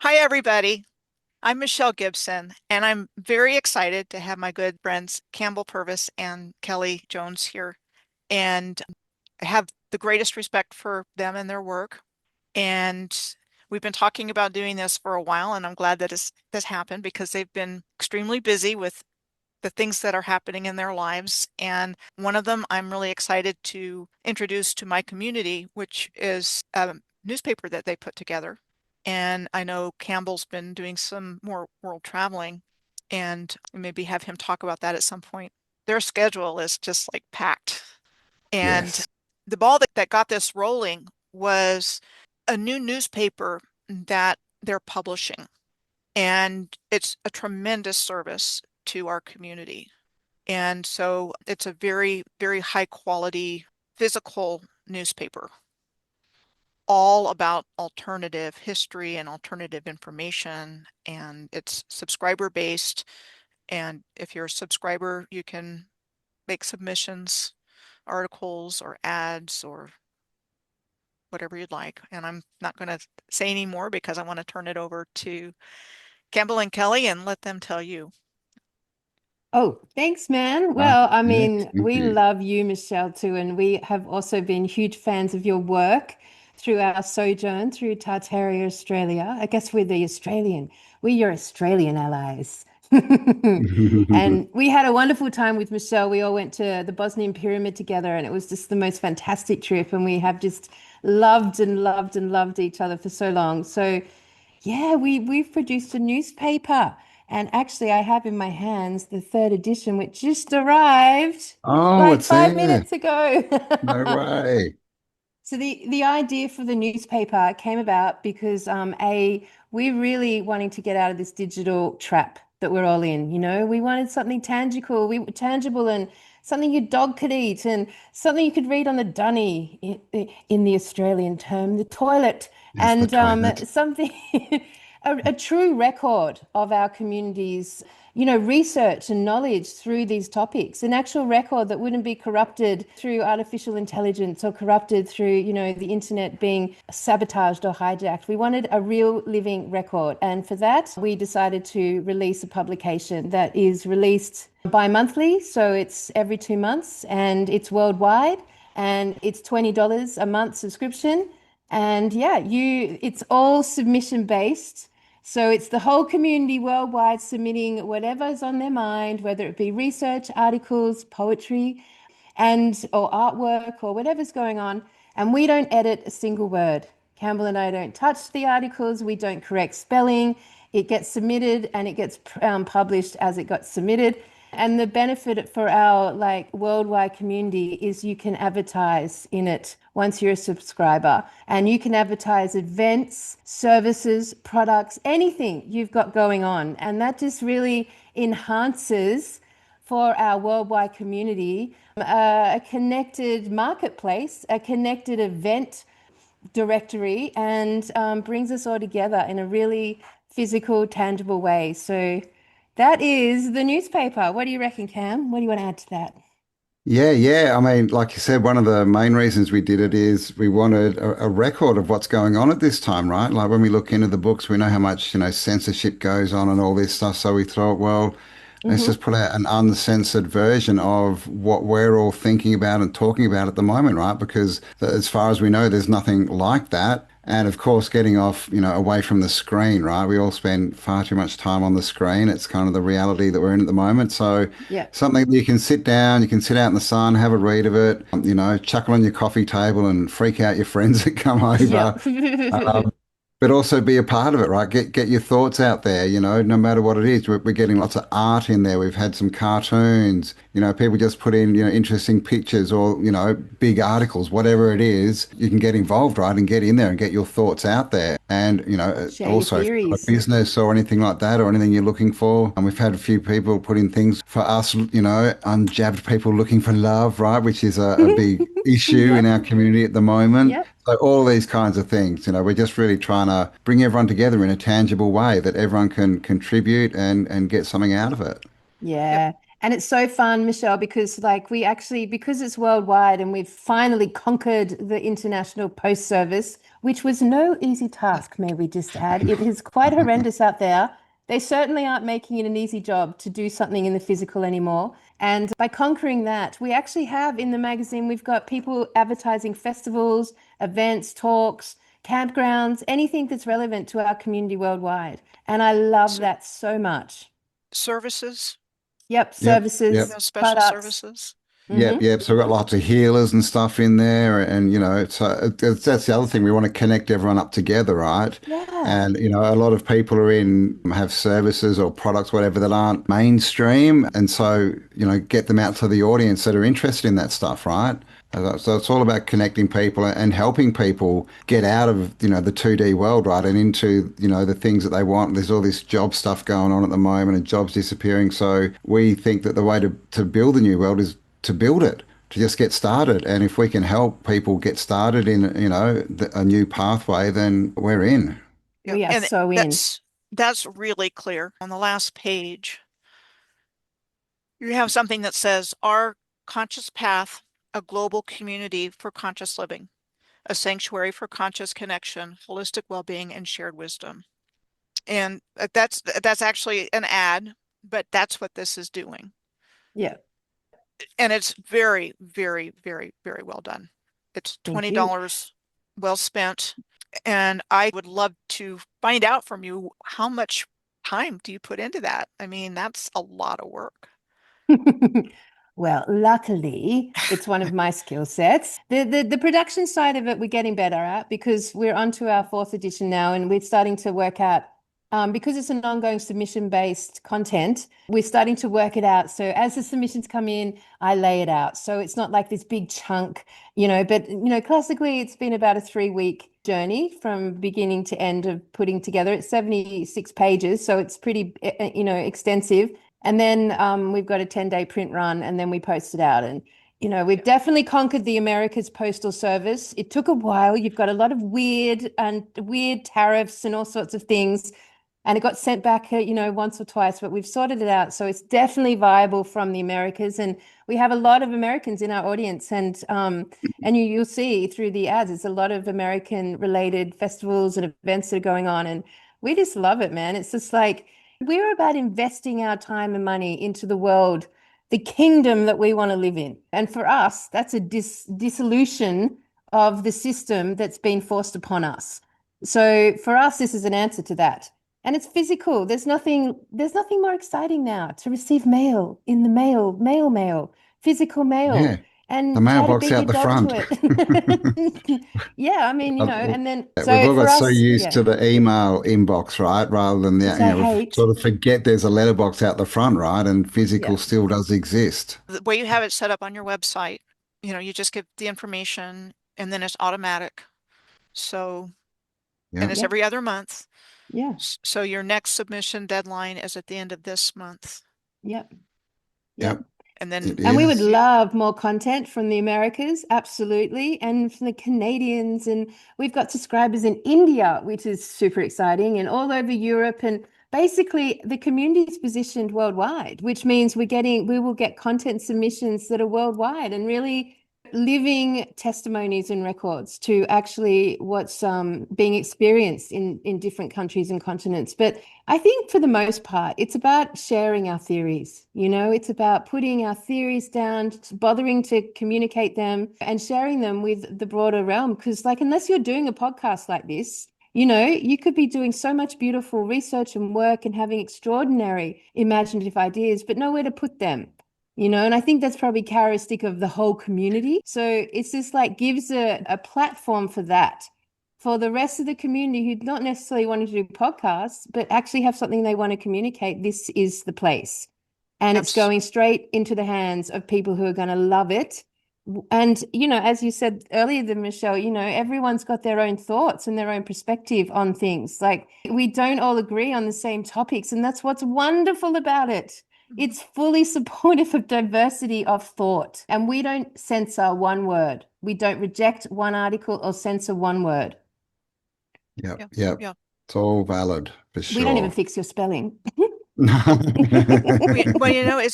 Hi, everybody. I'm Michelle Gibson, and I'm very excited to have my good friends Campbell Purvis and Kelly Jones here. And I have the greatest respect for them and their work. And we've been talking about doing this for a while, and I'm glad that this happened because they've been extremely busy with the things that are happening in their lives. And one of them I'm really excited to introduce to my community, which is a newspaper that they put together. And I know Campbell's been doing some more world traveling, and maybe have him talk about that at some point. Their schedule is just like packed. And Yes. the ball that got this rolling was a new newspaper that they're publishing. And it's a tremendous service to our community. And so it's a very, very high quality physical newspaper, all about alternative history and alternative information. And it's subscriber based. And if you're a subscriber, you can make submissions, articles, or ads, or whatever you'd like. And I'm not going to say any more because I want to turn it over to Campbell and Kelly and let them tell you. Oh, thanks, man. Right. Well, I Yeah, mean, thank we you. love you, Michelle, too, and we have also been huge fans of your work through our sojourn through Tartaria, Australia. I guess we're your Australian allies. And we had a wonderful time with Michelle. We all went to the Bosnian Pyramid together, and it was just the most fantastic trip. And we have just loved and loved and loved each other for so long. So, yeah, we've produced a newspaper. And actually, I have in my hands the third edition, which just arrived Oh, like it's 5 minutes there. ago. No way. So the idea for the newspaper came about because we're really wanting to get out of this digital trap that we're all in. We wanted something tangible and something your dog could eat and something you could read on the dunny in the Australian term, the toilet, Yes, the and toilet. something a true record of our communities research and knowledge through these topics, an actual record that wouldn't be corrupted through artificial intelligence or corrupted through, the internet being sabotaged or hijacked. We wanted a real living record. And for that, we decided to release a publication that is released bi-monthly. So it's every 2 months and it's worldwide and it's $20 a month subscription. And yeah, it's all submission based. So it's the whole community worldwide submitting whatever's on their mind, whether it be research, articles, poetry, and or artwork or whatever's going on. And we don't edit a single word. Campbell and I don't touch the articles. We don't correct spelling. It gets submitted and it gets published as it got submitted. And the benefit for our like worldwide community is you can advertise in it once you're a subscriber, and you can advertise events, services, products, anything you've got going on. And that just really enhances for our worldwide community a connected marketplace, a connected event directory, and brings us all together in a really physical, tangible way. So that is the newspaper. What do you reckon, Cam? What do you want to add to that? Yeah, yeah. I mean, like you said, one of the main reasons we did it is we wanted a record of what's going on at this time, right? Like when we look into the books, we know how much, censorship goes on and all this stuff. So we thought, well, let's Hmm. just put out an uncensored version of what we're all thinking about and talking about at the moment, right? Because as far as we know, there's nothing like that. And of course, getting off, away from the screen, right? We all spend far too much time on the screen. It's kind of the reality that we're in at the moment. So Yeah. something that you can sit down, you can sit out in the sun, have a read of it, chuckle on your coffee table and freak out your friends that come Yeah. over. Um, but also be a part of it, right? Get your thoughts out there, no matter what it is. We're getting lots of art in there. We've had some cartoons, people just put in, interesting pictures or, big articles, whatever it is, you can get involved, right? And get in there and get your thoughts out there. And, Share your also if you've got a theories. business or anything like that or anything you're looking for. And we've had a few people put in things for us, unjabbed people looking for love, right? Which is a big issue in Yep. our community at the moment. Yep. So all these kinds of things, we're just really trying to bring everyone together in a tangible way that everyone can contribute and get something out of it. Yep. Yeah. And it's so fun, Michelle, because like we actually, because it's worldwide and we've finally conquered the International Post Service, which was no easy task, may we just add. It is quite horrendous out there. They certainly aren't making it an easy job to do something in the physical anymore. And by conquering that, we actually have in the magazine, we've got people advertising festivals, events, talks, campgrounds, anything that's relevant to our community worldwide. And I love that so much. Services, Yep, Yep, services, yep. special products. services. Yep, Mm-hmm. yep. So we've got lots of healers and stuff in there, and that's the other thing. We want to connect everyone up together, right? Yeah. And a lot of people are in have services or products, whatever, that aren't mainstream, and so get them out to the audience that are interested in that stuff, right? So it's all about connecting people and helping people get out of the 2D world, right, and into the things that they want. There's all this job stuff going on at the moment, and jobs disappearing. So we think that the way to build the new world is to build it, to just get started. And if we can help people get started in, a new pathway, then we're in. Yep. We are And so in. that's really clear. On the last page, you have something that says our conscious path, a global community for conscious living, a sanctuary for conscious connection, holistic well-being, and shared wisdom. And that's actually an ad, but that's what this is doing. Yeah. And it's very, very, very, very well done. It's Thank you. $20 well spent. And I would love to find out from you, how much time do you put into that? I mean, that's a lot of work. Well, luckily, it's one of my skill sets. The production side of it, we're getting better at because we're onto our fourth edition now, and we're starting to work out because it's an ongoing submission-based content, we're starting to work it out. So as the submissions come in, I lay it out. So it's not like this big chunk, but classically it's been about a 3-week journey from beginning to end of putting together. It's 76 pages, so it's pretty, extensive. And then we've got a 10-day print run, and then we post it out. And, we've definitely conquered the America's Postal Service. It took a while. You've got a lot of weird tariffs and all sorts of things. And it got sent back, once or twice, but we've sorted it out. So it's definitely viable from the Americas. And we have a lot of Americans in our audience. And you'll see through the ads, it's a lot of American-related festivals and events that are going on. And we just love it, man. It's just like, we're about investing our time and money into the world, the kingdom that we want to live in. And for us, that's a dissolution of the system that's been forced upon us. So for us, this is an answer to that. And it's physical. There's nothing more exciting now to receive mail in the mail, physical mail. Yeah, the And try to mailbox beat your out the dog to front. it. Yeah, I mean, and then We've so all for got so us, used yeah, to the email inbox, right? Rather than which I we hate. sort of forget there's a letterbox out the front, right? And Yeah. physical still does exist. The way you have it set up on your website, you just give the information and then it's automatic. So, and Yeah, it's Yep. every other month. Yeah. So your next submission deadline is at the end of this month. Yep. yep, And then it And we would is. love more content from the Americas, absolutely, and from the Canadians. And we've got subscribers in India, which is super exciting, and all over Europe. And basically, the community is positioned worldwide, which means we will get content submissions that are worldwide and really living testimonies and records to actually what's being experienced in different countries and continents. But I think for the most part, it's about sharing our theories. It's about putting our theories down, bothering to communicate them and sharing them with the broader realm. Because unless you're doing a podcast like this, you could be doing so much beautiful research and work and having extraordinary imaginative ideas, but nowhere to put them. And I think that's probably characteristic of the whole community. So it's just gives a platform for that. For the rest of the community who not necessarily want to do podcasts, but actually have something they want to communicate, this is the place. And it's going straight into the hands of people who are going to love it. And, as you said earlier, Michelle, everyone's got their own thoughts and their own perspective on things. We don't all agree on the same topics, and that's what's wonderful about it. It's fully supportive of diversity of thought, and we don't censor one word. We don't reject one article or censor one word. Yep, Yeah, yep. yeah. It's all valid for We don't even sure. fix your spelling. Well,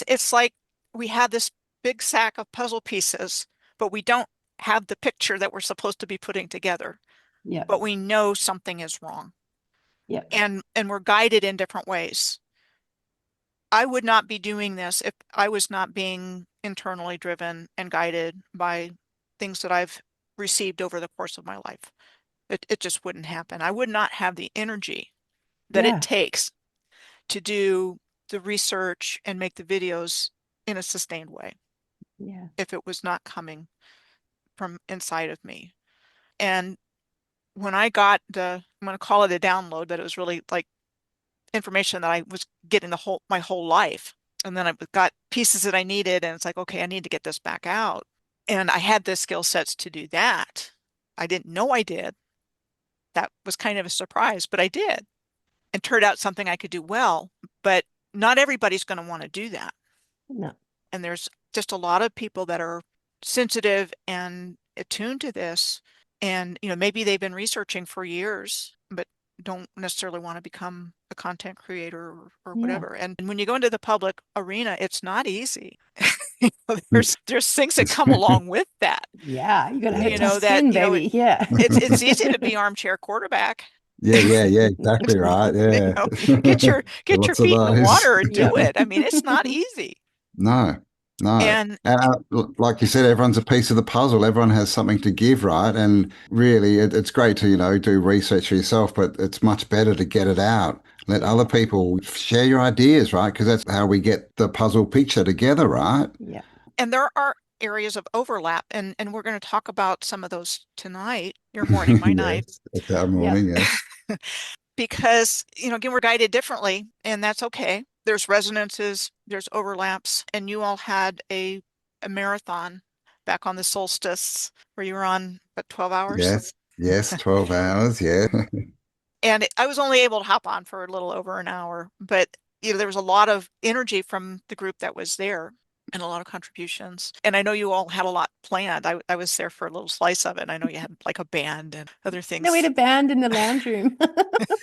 it's like we have this big sack of puzzle pieces, but we don't have the picture that we're supposed to be putting together. Yep. But we know something is wrong, Yep. and we're guided in different ways. I would not be doing this if I was not being internally driven and guided by things that I've received over the course of my life. It just wouldn't happen. I would not have the energy that it Yeah. takes to do the research and make the videos in a sustained way Yeah. if it was not coming from inside of me. And when I got I'm going to call it a download, but it was really like information that I was getting my whole life. And then I got pieces that I needed, and it's like, okay, I need to get this back out. And I had the skill sets to do that. I didn't know I did. That was kind of a surprise, but I did. And turned out something I could do well. But not everybody's going to want to do that. No. And there's just a lot of people that are sensitive and attuned to this. And, maybe they've been researching for years, but don't necessarily want to become a content creator or Yeah. whatever. And when you go into the public arena, it's not easy. There's things that come along with that. Yeah. You got to have You a know tough that, skin, baby. Yeah. it's easy to be armchair quarterback. Yeah, exactly right. You Yeah. know, get your Lots of feet in the those. water and do Yep. it. I mean, it's not easy. No, no. And And like you said, everyone's a piece of the puzzle. Everyone has something to give, right? And really, it's great to, do research for yourself, but it's much better to get it out. Let other people share your ideas, right? Because that's how we get the puzzle picture together, right? Yeah. and there are areas of overlap, and we're going to talk about some of those tonight, your morning, my night, Yes, it's our Yeah. morning. Yes, because, again, we're guided differently, and that's okay. There's resonances, there's overlaps, and you all had a marathon back on the solstice where you were on, what, 12 hours? yes. 12 hours. Yeah, And I was only able to hop on for a little over an hour, but there was a lot of energy from the group that was there and a lot of contributions. And I know you all had a lot planned. I was there for a little slice of it. I know you had like a band and other No, we had things. a band in the lounge room.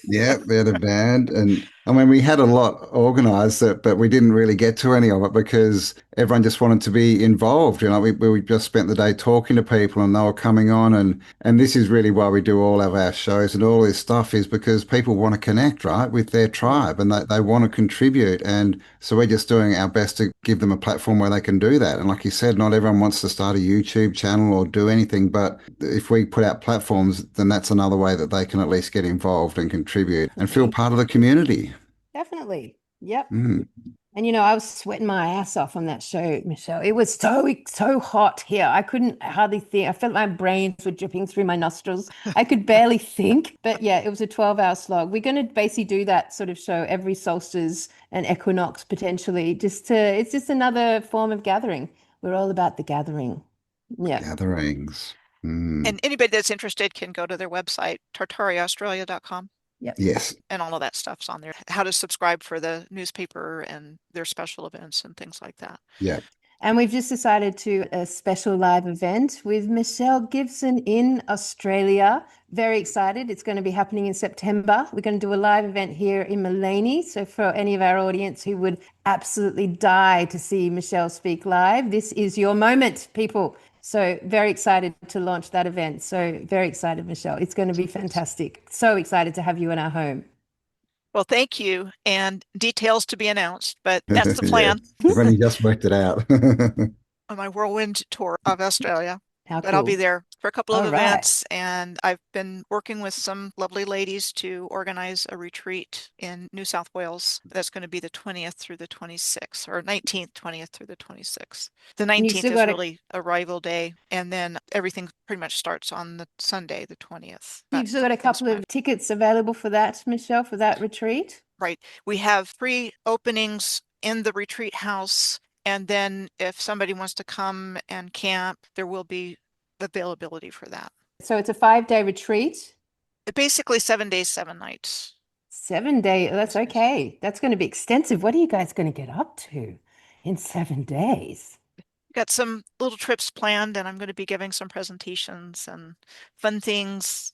yeah. We had a band, and I mean, we had a lot organized, but we didn't really get to any of it because everyone just wanted to be involved. We just spent the day talking to people, and they were coming on, and this is really why we do all of our shows and all this stuff is because people want to connect, right, with their Yeah. tribe, and they want to contribute, and so we're just doing our best to give them a platform where they can do that. And like you said, not everyone wants to start a YouTube channel or do anything, but if we put out platforms, then that's another way that they can at least get involved and contribute and feel Definitely. part of the community. Definitely. Yep. Mm. And I was sweating my ass off on that show, Michelle. It was so hot here. I couldn't hardly think. I felt my brains were dripping through my nostrils. I could barely think. But yeah, it was a 12-hour slog. We're going to basically do that sort of show every solstice and equinox potentially. It's just another form of gathering. We're all about the gathering. Yeah. Gatherings. Mm. And anybody that's interested can go to their website, tartariaaustralia.com. Yep. Yes. And all of that stuff's on there. How to subscribe for the newspaper and their special events and things like that. Yeah. And we've just decided to a special live event with Michelle Gibson in Australia. Very excited. It's going to be happening in September. We're going to do a live event here in Mullaney. So for any of our audience who would absolutely die to see Michelle speak live, this is your moment, people. So very excited to launch that event. So very excited, Michelle. It's going to be fantastic. So excited to have you in our home. Well, thank you. And details to be announced, but that's the Yeah. plan We've only just worked it out. on my whirlwind tour of Australia. How But I'll be cool. there for a couple of All right. events, and I've been working with some lovely ladies to organize a retreat in New South Wales. That's going to be the 20th through the 26th, or 19th, 20th through the 26th. The And you've 19th still is got really arrival day, and then everything pretty much starts on the Sunday, the 20th. you've still got a couple of tickets available for that, Michelle, for that retreat. Right. We have 3 openings in the retreat house. And then if somebody wants to come and camp, there will be availability for that. So it's a 5-day retreat. Basically 7 days, 7 nights. 7 day. That's okay. That's going to be extensive. What are you guys going to get up to in 7 days? Got some little trips planned, and I'm going to be giving some presentations and fun things.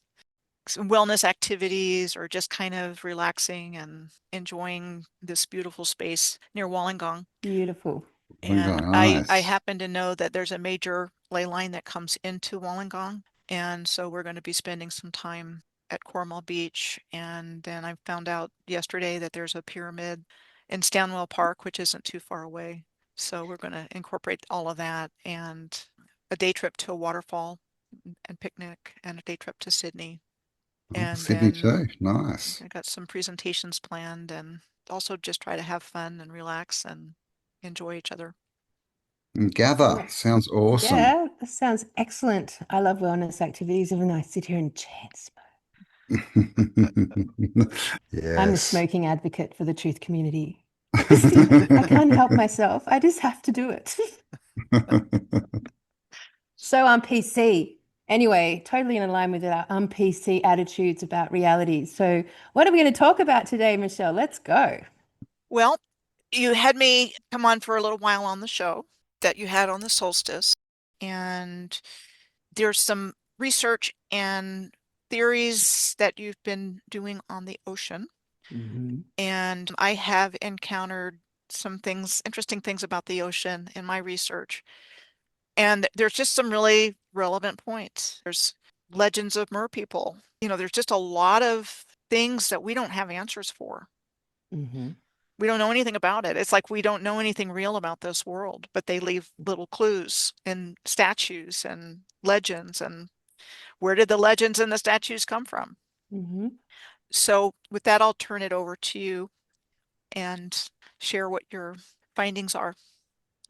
some wellness activities or just kind of relaxing and enjoying this beautiful space near Wollongong. Beautiful. And I Nice. happen to know that there's a major ley line that comes into Wollongong. And so we're going to be spending some time at Cornwall Beach. And then I found out yesterday that there's a pyramid in Stanwell Park, which isn't too far away. So we're going to incorporate all of that and a day trip to a waterfall and picnic and a day trip to Sydney. Oh, And Sydney then too. Nice. I got some presentations planned and also just try to have fun and relax and enjoy each other. And gather. Sounds awesome. Yeah, that sounds excellent. I love wellness activities, even though I sit here and chain smoke. I'm the Yes. smoking advocate for the truth community. I can't help myself. I just have to do it. So I'm PC. Anyway, totally in line with our PC attitudes about reality. So what are we going to talk about today, Michelle? Let's go. Well, you had me come on for a little while on the show that you had on the solstice, and there's some research and theories that you've been doing on the ocean. And I have encountered some things, interesting things about the ocean in my research. And there's just some really relevant points. There's legends of merpeople. There's just a lot of things that we don't have answers for. Mm-hmm. We don't know anything about it. It's like we don't know anything real about this world, but they leave little clues in statues and legends. And where did the legends and the statues come from? Mm-hmm. So with that, I'll turn it over to you and share what your findings are.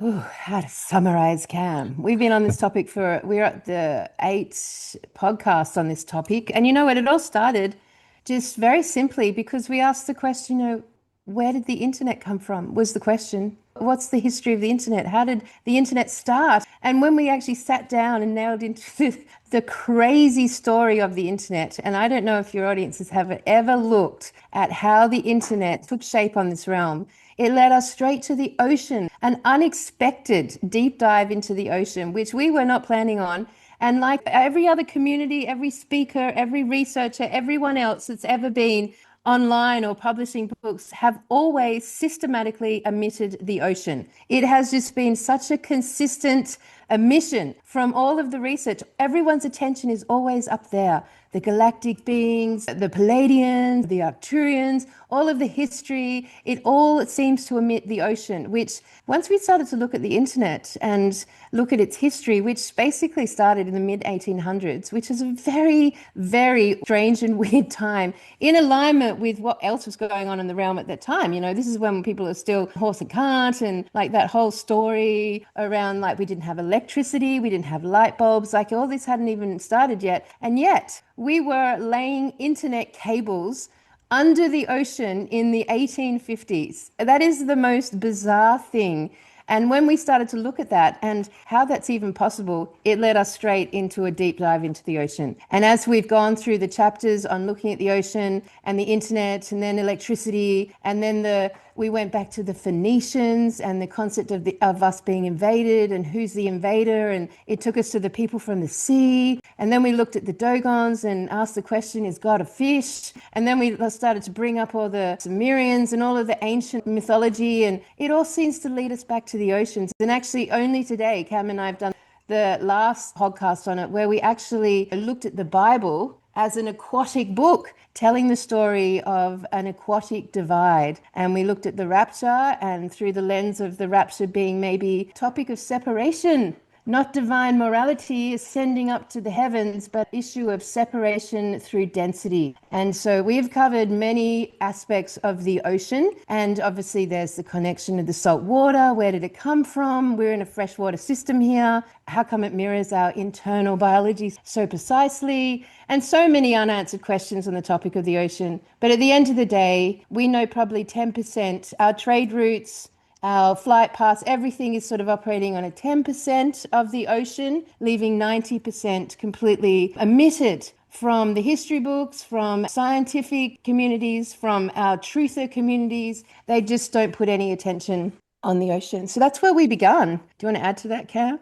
Ooh, how to summarize Cam. We've been on this topic we're at the 8th podcast on this topic. And you know what? It all started just very simply because we asked the question, where did the internet come from? Was the question. What's the history of the internet? How did the internet start? And when we actually sat down and nailed into the crazy story of the internet, and I don't know if your audiences have ever looked at how the internet took shape on this realm. It led us straight to the ocean, an unexpected deep dive into the ocean, which we were not planning on. And like every other community, every speaker, every researcher, everyone else that's ever been online or publishing books have always systematically omitted the ocean. It has just been such a consistent omission from all of the research. Everyone's attention is always up there. The galactic beings, the Palladians, the Arcturians, all of the history, it all seems to omit the ocean, which once we started to look at the internet and look at its history, which basically started in the mid 1800s, which is a very, very strange and weird time in alignment with what else was going on in the realm at that time. This is when people are still horse and cart and like that whole story around like we didn't have electricity, we didn't have light bulbs, like all this hadn't even started yet. And yet we were laying internet cables under the ocean in the 1850s. That is the most bizarre thing. And when we started to look at that and how that's even possible, it led us straight into a deep dive into the ocean. And as we've gone through the chapters on looking at the ocean and the internet and then electricity, and then we went back to the Phoenicians and the concept of us being invaded and who's the invader. And it took us to the people from the sea. And then we looked at the Dogons and asked the question, is God a fish? And then we started to bring up all the Sumerians and all of the ancient mythology. And it all seems to lead us back to the oceans. And actually only today, Cam and I have done the last podcast on it where we actually looked at the Bible as an aquatic book telling the story of an aquatic divide. And we looked at the rapture and through the lens of the rapture being maybe topic of separation, not divine morality ascending up to the heavens, but issue of separation through density. And so we've covered many aspects of the ocean. And obviously there's the connection of the salt water. Where did it come from? We're in a freshwater system here. How come it mirrors our internal biology so precisely? And so many unanswered questions on the topic of the ocean. But at the end of the day, we know probably 10%, our trade routes, our flight paths, everything is sort of operating on a 10% of the ocean, leaving 90% completely omitted from the history books, from scientific communities, from our truther communities. They just don't put any attention on the ocean. So that's where we began. Do you want to add to that, Cam?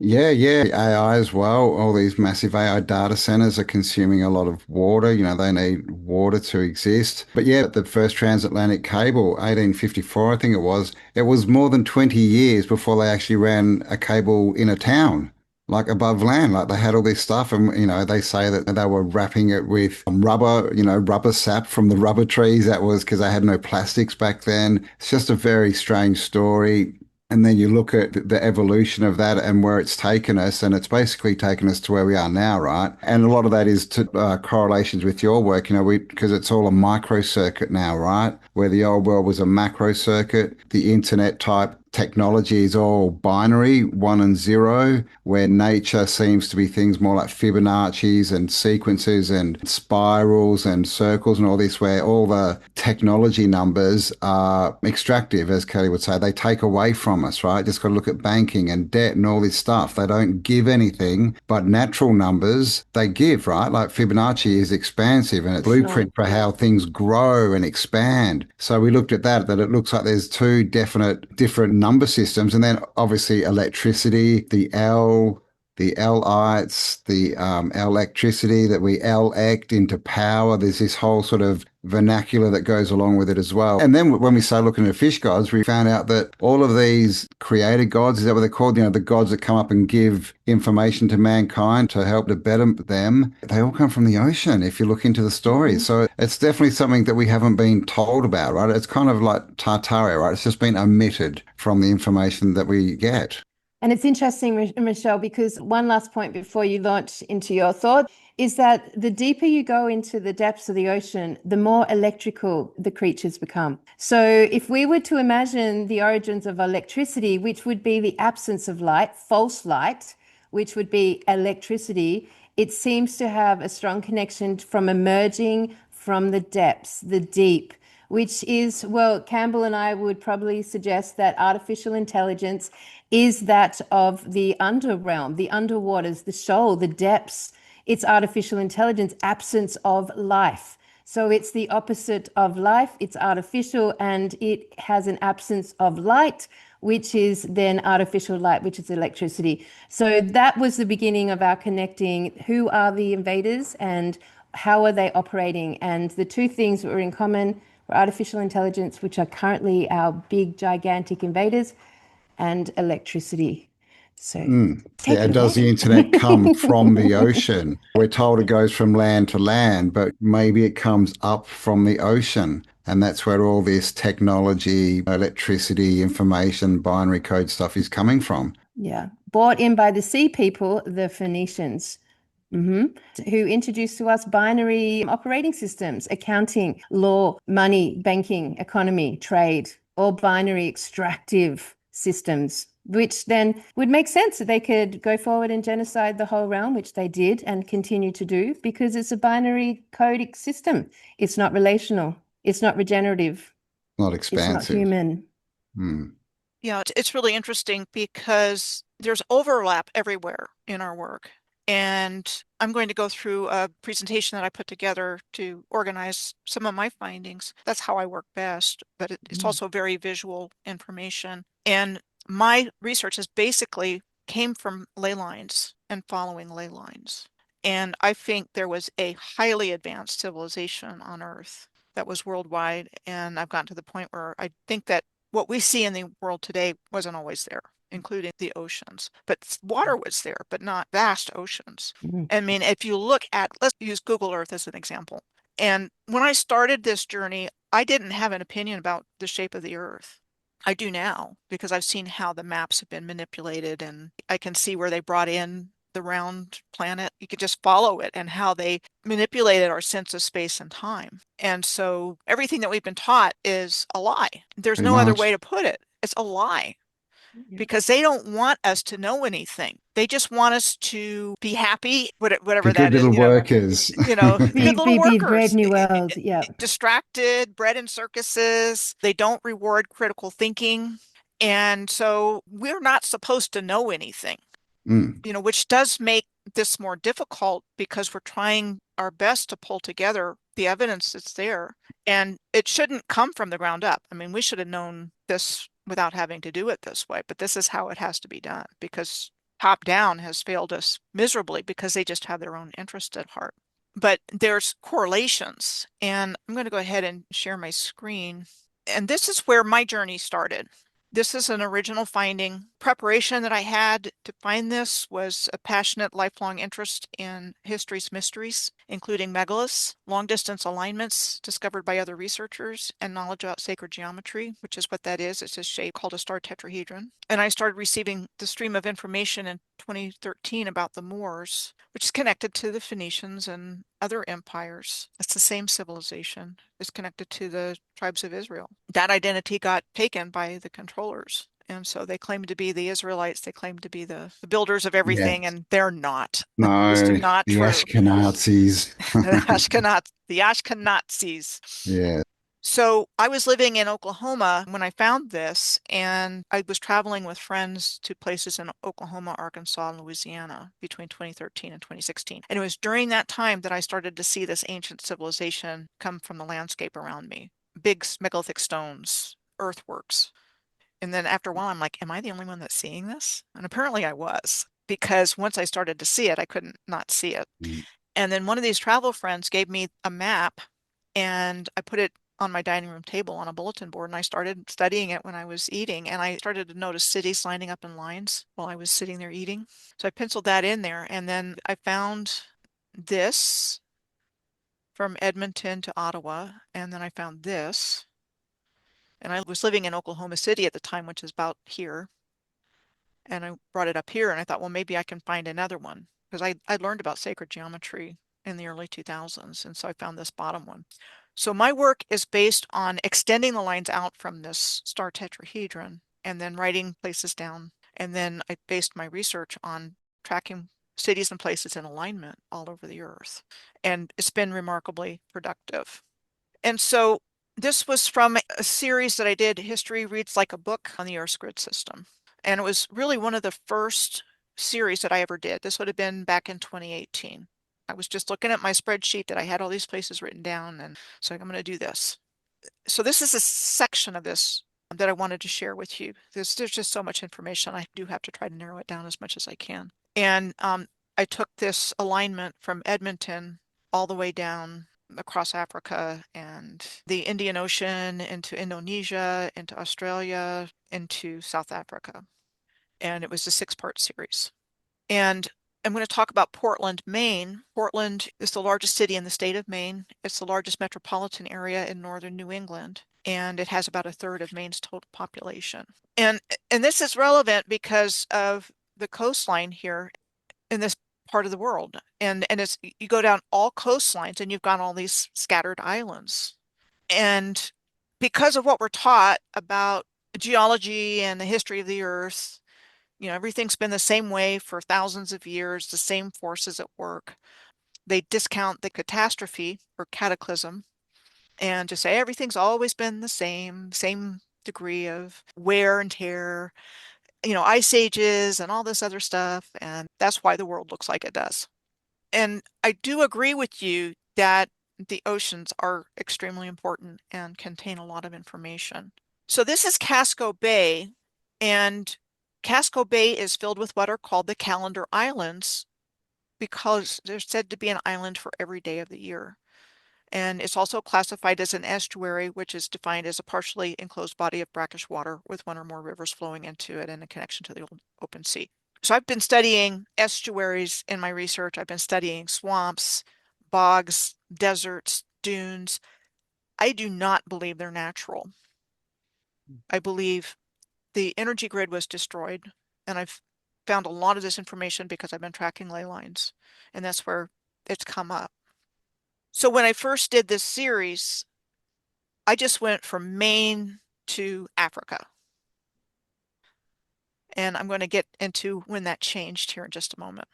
Yeah, yeah. AI as well. All these massive AI data centers are consuming a lot of water. They need water to exist. But yeah, the first transatlantic cable, 1854, I think it was more than 20 years before they actually ran a cable in a town, like above land. Like they had all this stuff, and they say that they were wrapping it with rubber, rubber sap from the rubber trees. That was because they had no plastics back then. It's just a very strange story. And then you look at the evolution of that and where it's taken us, and it's basically taken us to where we are now, right? And a lot of that is to correlations with your work, because it's all a microcircuit now, right? Where the old world was a macro circuit, the internet type technology is all binary, one and zero, where nature seems to be things more like Fibonacci's and sequences and spirals and circles and all this, where all the technology numbers are extractive, as Kelly would say. They take away from us, right? Just got to look at banking and debt and all this stuff. They don't give anything, but natural numbers they give, right? Like Fibonacci is expansive and it's Sure. blueprint for how things grow and expand. So we looked at that it looks like there's two definite different number systems, and then obviously electricity, the Lights, the electricity that we elect into power. There's this whole sort of vernacular that goes along with it as well. And then when we started looking at fish gods, we found out that all of these created gods, is that what they're called? The gods that come up and give information to mankind to help to better them, they all come from the ocean if you look into the stories. So it's definitely something that we haven't been told about, right? It's kind of like Tartaria, right? It's just been omitted from the information that we get. And it's interesting, Michelle, because one last point before you launch into your thought is that the deeper you go into the depths of the ocean, the more electrical the creatures become. So if we were to imagine the origins of electricity, which would be the absence of light, false light, which would be electricity, it seems to have a strong connection from emerging from the depths, the deep, which is, well, Cambell and I would probably suggest that artificial intelligence is that of the underrealm, the underwaters, the shoal, the depths. It's artificial intelligence, absence of life. So it's the opposite of life. It's artificial and it has an absence of light, which is then artificial light, which is electricity. So that was the beginning of our connecting. Who are the invaders and how are they operating? And the two things that were in common were artificial intelligence, which are currently our big, gigantic invaders, and electricity. So take Yeah, it does the away. internet come from the ocean? We're told it goes from land to land, but maybe it comes up from the ocean. And that's where all this technology, electricity, information, binary code stuff is coming from. Yeah. Brought in by the sea people, the Phoenicians, who introduced to us binary operating systems, accounting, law, money, banking, economy, trade, all binary extractive systems, which then would make sense that they could go forward and genocide the whole realm, which they did and continue to do, because it's a binary codic system. It's not relational. It's not regenerative. Not It's not expansive. human. Hmm. Yeah, it's really interesting because there's overlap everywhere in our work. And I'm going to go through a presentation that I put together to organize some of my findings. That's how I work best, but it's also very visual information. And my research is basically came from ley lines and following ley lines. And I think there was a highly advanced civilization on Earth that was worldwide. And I've gotten to the point where I think that what we see in the world today wasn't always there, including the oceans. But water was there, but not vast oceans. I mean, if you look at, let's use Google Earth as an example. And when I started this journey, I didn't have an opinion about the shape of the Earth. I do now because I've seen how the maps have been manipulated and I can see where they brought in the round planet. You could just follow it and how they manipulated our sense of space and time. And so everything that we've been taught is a lie. There's Pretty no other way much. to put it. It's a lie because they don't want us to know anything. They just want us to be happy, Be whatever good that is, little workers. Be good little brave workers, new world. Yeah. distracted, bred in circuses. They don't reward critical thinking. And so we're not supposed to know anything, Mm. which does make this more difficult because we're trying our best to pull together the evidence that's there. And it shouldn't come from the ground up. I mean, we should have known this without having to do it this way, but this is how it has to be done because top down has failed us miserably because they just have their own interest at heart. But there's correlations, and I'm going to go ahead and share my screen. And this is where my journey started. This is an original finding. Preparation that I had to find this was a passionate lifelong interest in history's mysteries, including megaliths, long-distance alignments discovered by other researchers, and knowledge about sacred geometry, which is what that is. It's a shape called a star tetrahedron. And I started receiving the stream of information in 2013 about the Moors, which is connected to the Phoenicians and other empires. It's the same civilization. It's connected to the tribes of Israel. That identity got taken by the controllers. And so they claim to be the Israelites. They claim to be the builders of everything, Yes. and they're not. It's No, not the true. Ashkenazis. The Ashkenazis. Yeah. So I was living in Oklahoma when I found this, and I was traveling with friends to places in Oklahoma, Arkansas, and Louisiana between 2013 and 2016. And it was during that time that I started to see this ancient civilization come from the landscape around me. Big megalithic stones, earthworks. And then after a while, I'm like, am I the only one that's seeing this? And apparently I was, because once I started to see it, I couldn't not see it. Mm. And then one of these travel friends gave me a map, and I put it on my dining room table on a bulletin board, and I started studying it when I was eating, and I started to notice cities lining up in lines while I was sitting there eating. So I penciled that in there, and then I found this from Edmonton to Ottawa, and then I found this, and I was living in Oklahoma City at the time, which is about here, and I brought it up here, and I thought, well, maybe I can find another one, because I learned about sacred geometry in the early 2000s, and so I found this bottom one. So my work is based on extending the lines out from this star tetrahedron and then writing places down. And then I based my research on tracking cities and places in alignment all over the earth. And it's been remarkably productive. And so this was from a series that I did, History Reads Like a Book on the Earth's grid system. And it was really one of the first series that I ever did. This would have been back in 2018. I was just looking at my spreadsheet that I had all these places written down, and so I'm going to do this. So this is a section of this that I wanted to share with you. There's just so much information. I do have to try to narrow it down as much as I can. And I took this alignment from Edmonton all the way down across Africa and the Indian Ocean into Indonesia, into Australia, into South Africa. And it was a 6-part series. And I'm going to talk about Portland, Maine. Portland is the largest city in the state of Maine. It's the largest metropolitan area in northern New England, and it has about a third of Maine's total population. And this is relevant because of the coastline here in this part of the world. And it's you go down all coastlines and you've got all these scattered islands. And because of what we're taught about geology and the history of the earth, everything's been the same way for thousands of years, the same forces at work. They discount the catastrophe or cataclysm and just say everything's always been the same degree of wear and tear, ice ages and all this other stuff. And that's why the world looks like it does. And I do agree with you that the oceans are extremely important and contain a lot of information. So this is Casco Bay, and Casco Bay is filled with what are called the Calendar Islands because they're said to be an island for every day of the year. And it's also classified as an estuary, which is defined as a partially enclosed body of brackish water with one or more rivers flowing into it in a connection to the open sea. So I've been studying estuaries in my research. I've been studying swamps, bogs, deserts, dunes. I do not believe they're natural. I believe the energy grid was destroyed, and I've found a lot of this information because I've been tracking ley lines, and that's where it's come up. So when I first did this series, I just went from Maine to Africa. And I'm going to get into when that changed here in just a moment.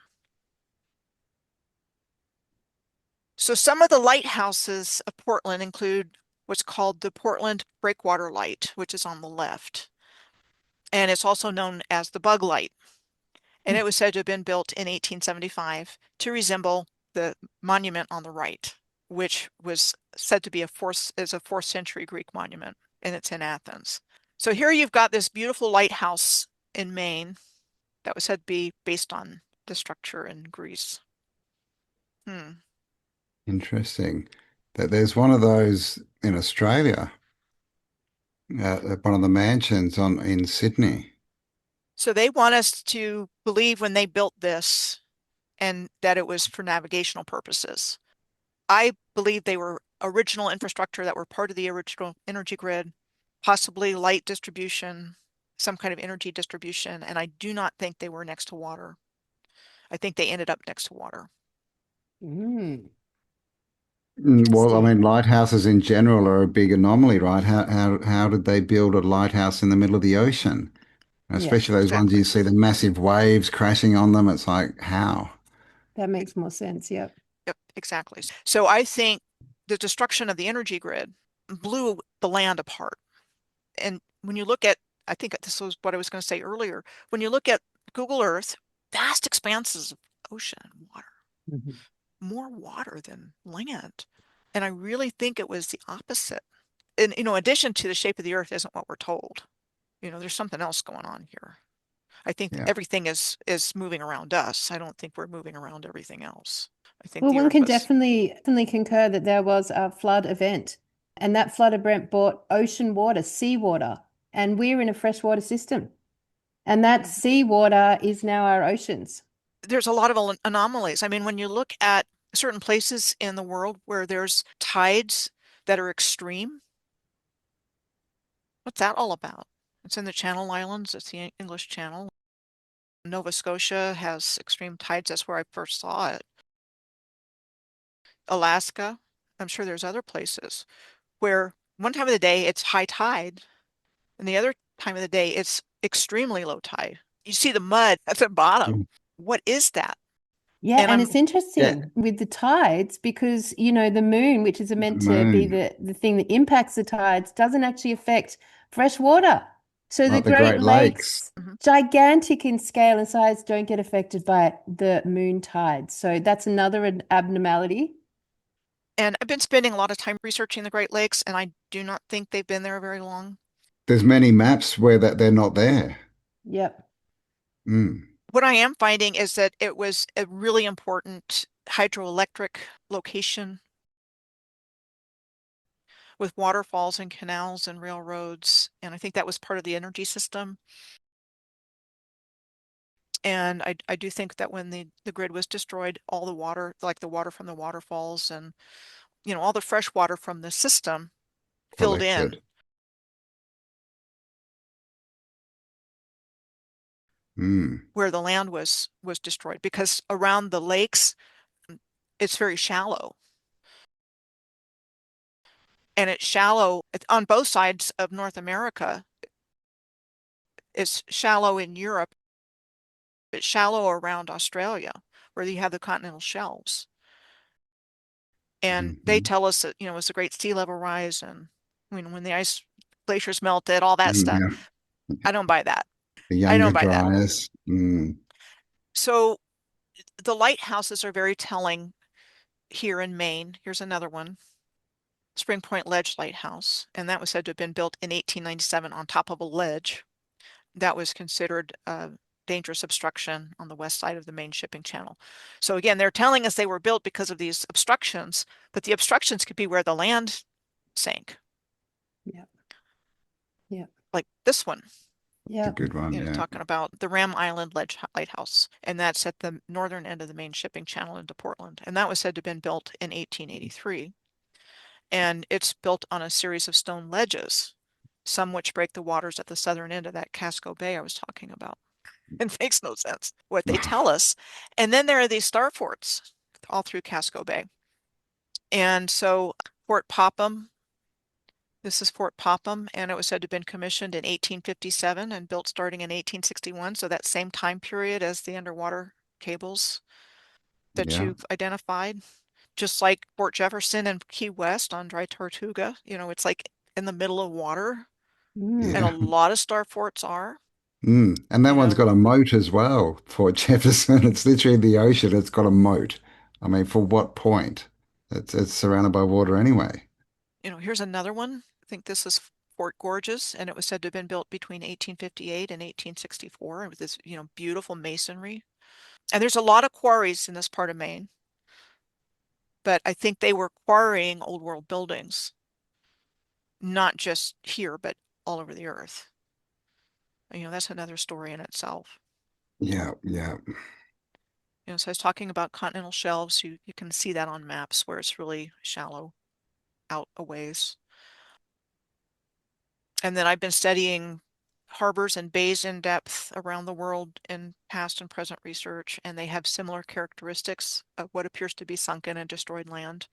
So some of the lighthouses of Portland include what's called the Portland Breakwater Light, which is on the left. And it's also known as the Bug Light. And it was said to have been built in 1875 to resemble the monument on the right, which was said to be a 4th century Greek monument, and it's in Athens. So here you've got this beautiful lighthouse in Maine, That was said to be based on the structure in Greece. Hmm. Interesting. That there's one of those in Australia, at one of the mansions on in Sydney. So they want us to believe when they built this and that it was for navigational purposes. I believe they were original infrastructure that were part of the original energy grid, possibly light distribution, some kind of energy distribution, and I do not think they were next to water. I think they ended up next to water. Mm, Well, I interesting. mean, lighthouses in general are a big anomaly, right? How did they build a lighthouse in the middle of the ocean? Yeah, Especially those ones Exactly. you see the massive waves crashing on them. It's like, how? that makes more sense. Yep. Yep, exactly. So I think the destruction of the energy grid blew the land apart. And when you look at, I think this was what I was going to say earlier, when you look at Google Earth, vast expanses of ocean and water, Mhm. more water than land. And I really think it was the opposite. And, addition to the shape of the earth isn't what we're told. There's something else going on here. I think Yeah. everything is moving around us. I don't think we're moving around everything else. I think Well, the one earth can was, definitely concur that there was a flood event, and that flood event brought ocean water, seawater, and we're in a freshwater system. And that seawater is now our oceans. there's a lot of anomalies. I mean, when you look at certain places in the world where there's tides that are extreme, what's that all about? It's in the Channel Islands, it's the English Channel. Nova Scotia has extreme tides. That's where I first saw it. Alaska, I'm sure there's other places where one time of the day it's high tide, and the other time of the day it's extremely low tide. You see the mud at the bottom. Mm. What is that? Yeah, And and I'm it's Yeah. interesting with the tides because, the moon, which is The meant to be moon, the thing that impacts the tides, doesn't actually affect fresh water. So the like the Great Great Lakes. Lakes, Mhm. gigantic in scale and size, don't get affected by the moon tides. So that's another abnormality. and I've been spending a lot of time researching the Great Lakes, and I do not think they've been there very long. There's many maps where that they're not there. Yep. Mm. What I am finding is that it was a really important hydroelectric location with waterfalls and canals and railroads. And I think that was part of the energy system. And I do think that when the grid was destroyed, all the water, like the water from the waterfalls and, all the fresh water from the system filled in Collected. Mm. where the land was destroyed because around the lakes, it's very shallow. And it's shallow on both sides of North America. It's shallow in Europe. It's shallow around Australia, where you have the continental shelves. And they Hmm. tell us that, it's a great sea level rise and when the ice glaciers melted, all that Mm, stuff. yeah. I don't buy that. The I younger don't buy that. dryas. Mm. So the lighthouses are very telling here in Maine. Here's another one, Spring Point Ledge Lighthouse, and that was said to have been built in 1897 on top of a ledge that was considered a dangerous obstruction on the west side of the main shipping channel. So again, they're telling us they were built because of these obstructions, but the obstructions could be where the land sank, Yep. Yep. like this one, It's a Yep. good one, yeah. talking about the Ram Island Ledge Lighthouse, and that's at the northern end of the main shipping channel into Portland. And that was said to have been built in 1883. And it's built on a series of stone ledges, some which break the waters at the southern end of that Casco Bay I was talking about. It makes no sense what they tell us. And then there are these star forts all through Casco Bay. And so Fort Popham, this is Fort Popham, and it was said to have been commissioned in 1857 and built starting in 1861. So that same time period as the underwater cables that Yeah. you've identified. Just like Fort Jefferson and Key West on Dry Tortuga, it's like in the middle of water. And a Mm. Yeah. lot of star forts are, Mm. And that you one's know, got a moat as well, Fort Jefferson. It's literally in the ocean. It's got a moat. I mean, for what point? It's surrounded by water anyway. here's another one. I think this is Fort Gorges, and it was said to have been built between 1858 and 1864 with this, beautiful masonry. And there's a lot of quarries in this part of Maine, but I think they were quarrying old world buildings, not just here, but all over the earth. That's another story in itself. Yeah, yeah. So I was talking about continental shelves. You can see that on maps where it's really shallow out a ways. And then I've been studying harbors and bays in depth around the world in past and present research, and they have similar characteristics of what appears to be sunken and destroyed land,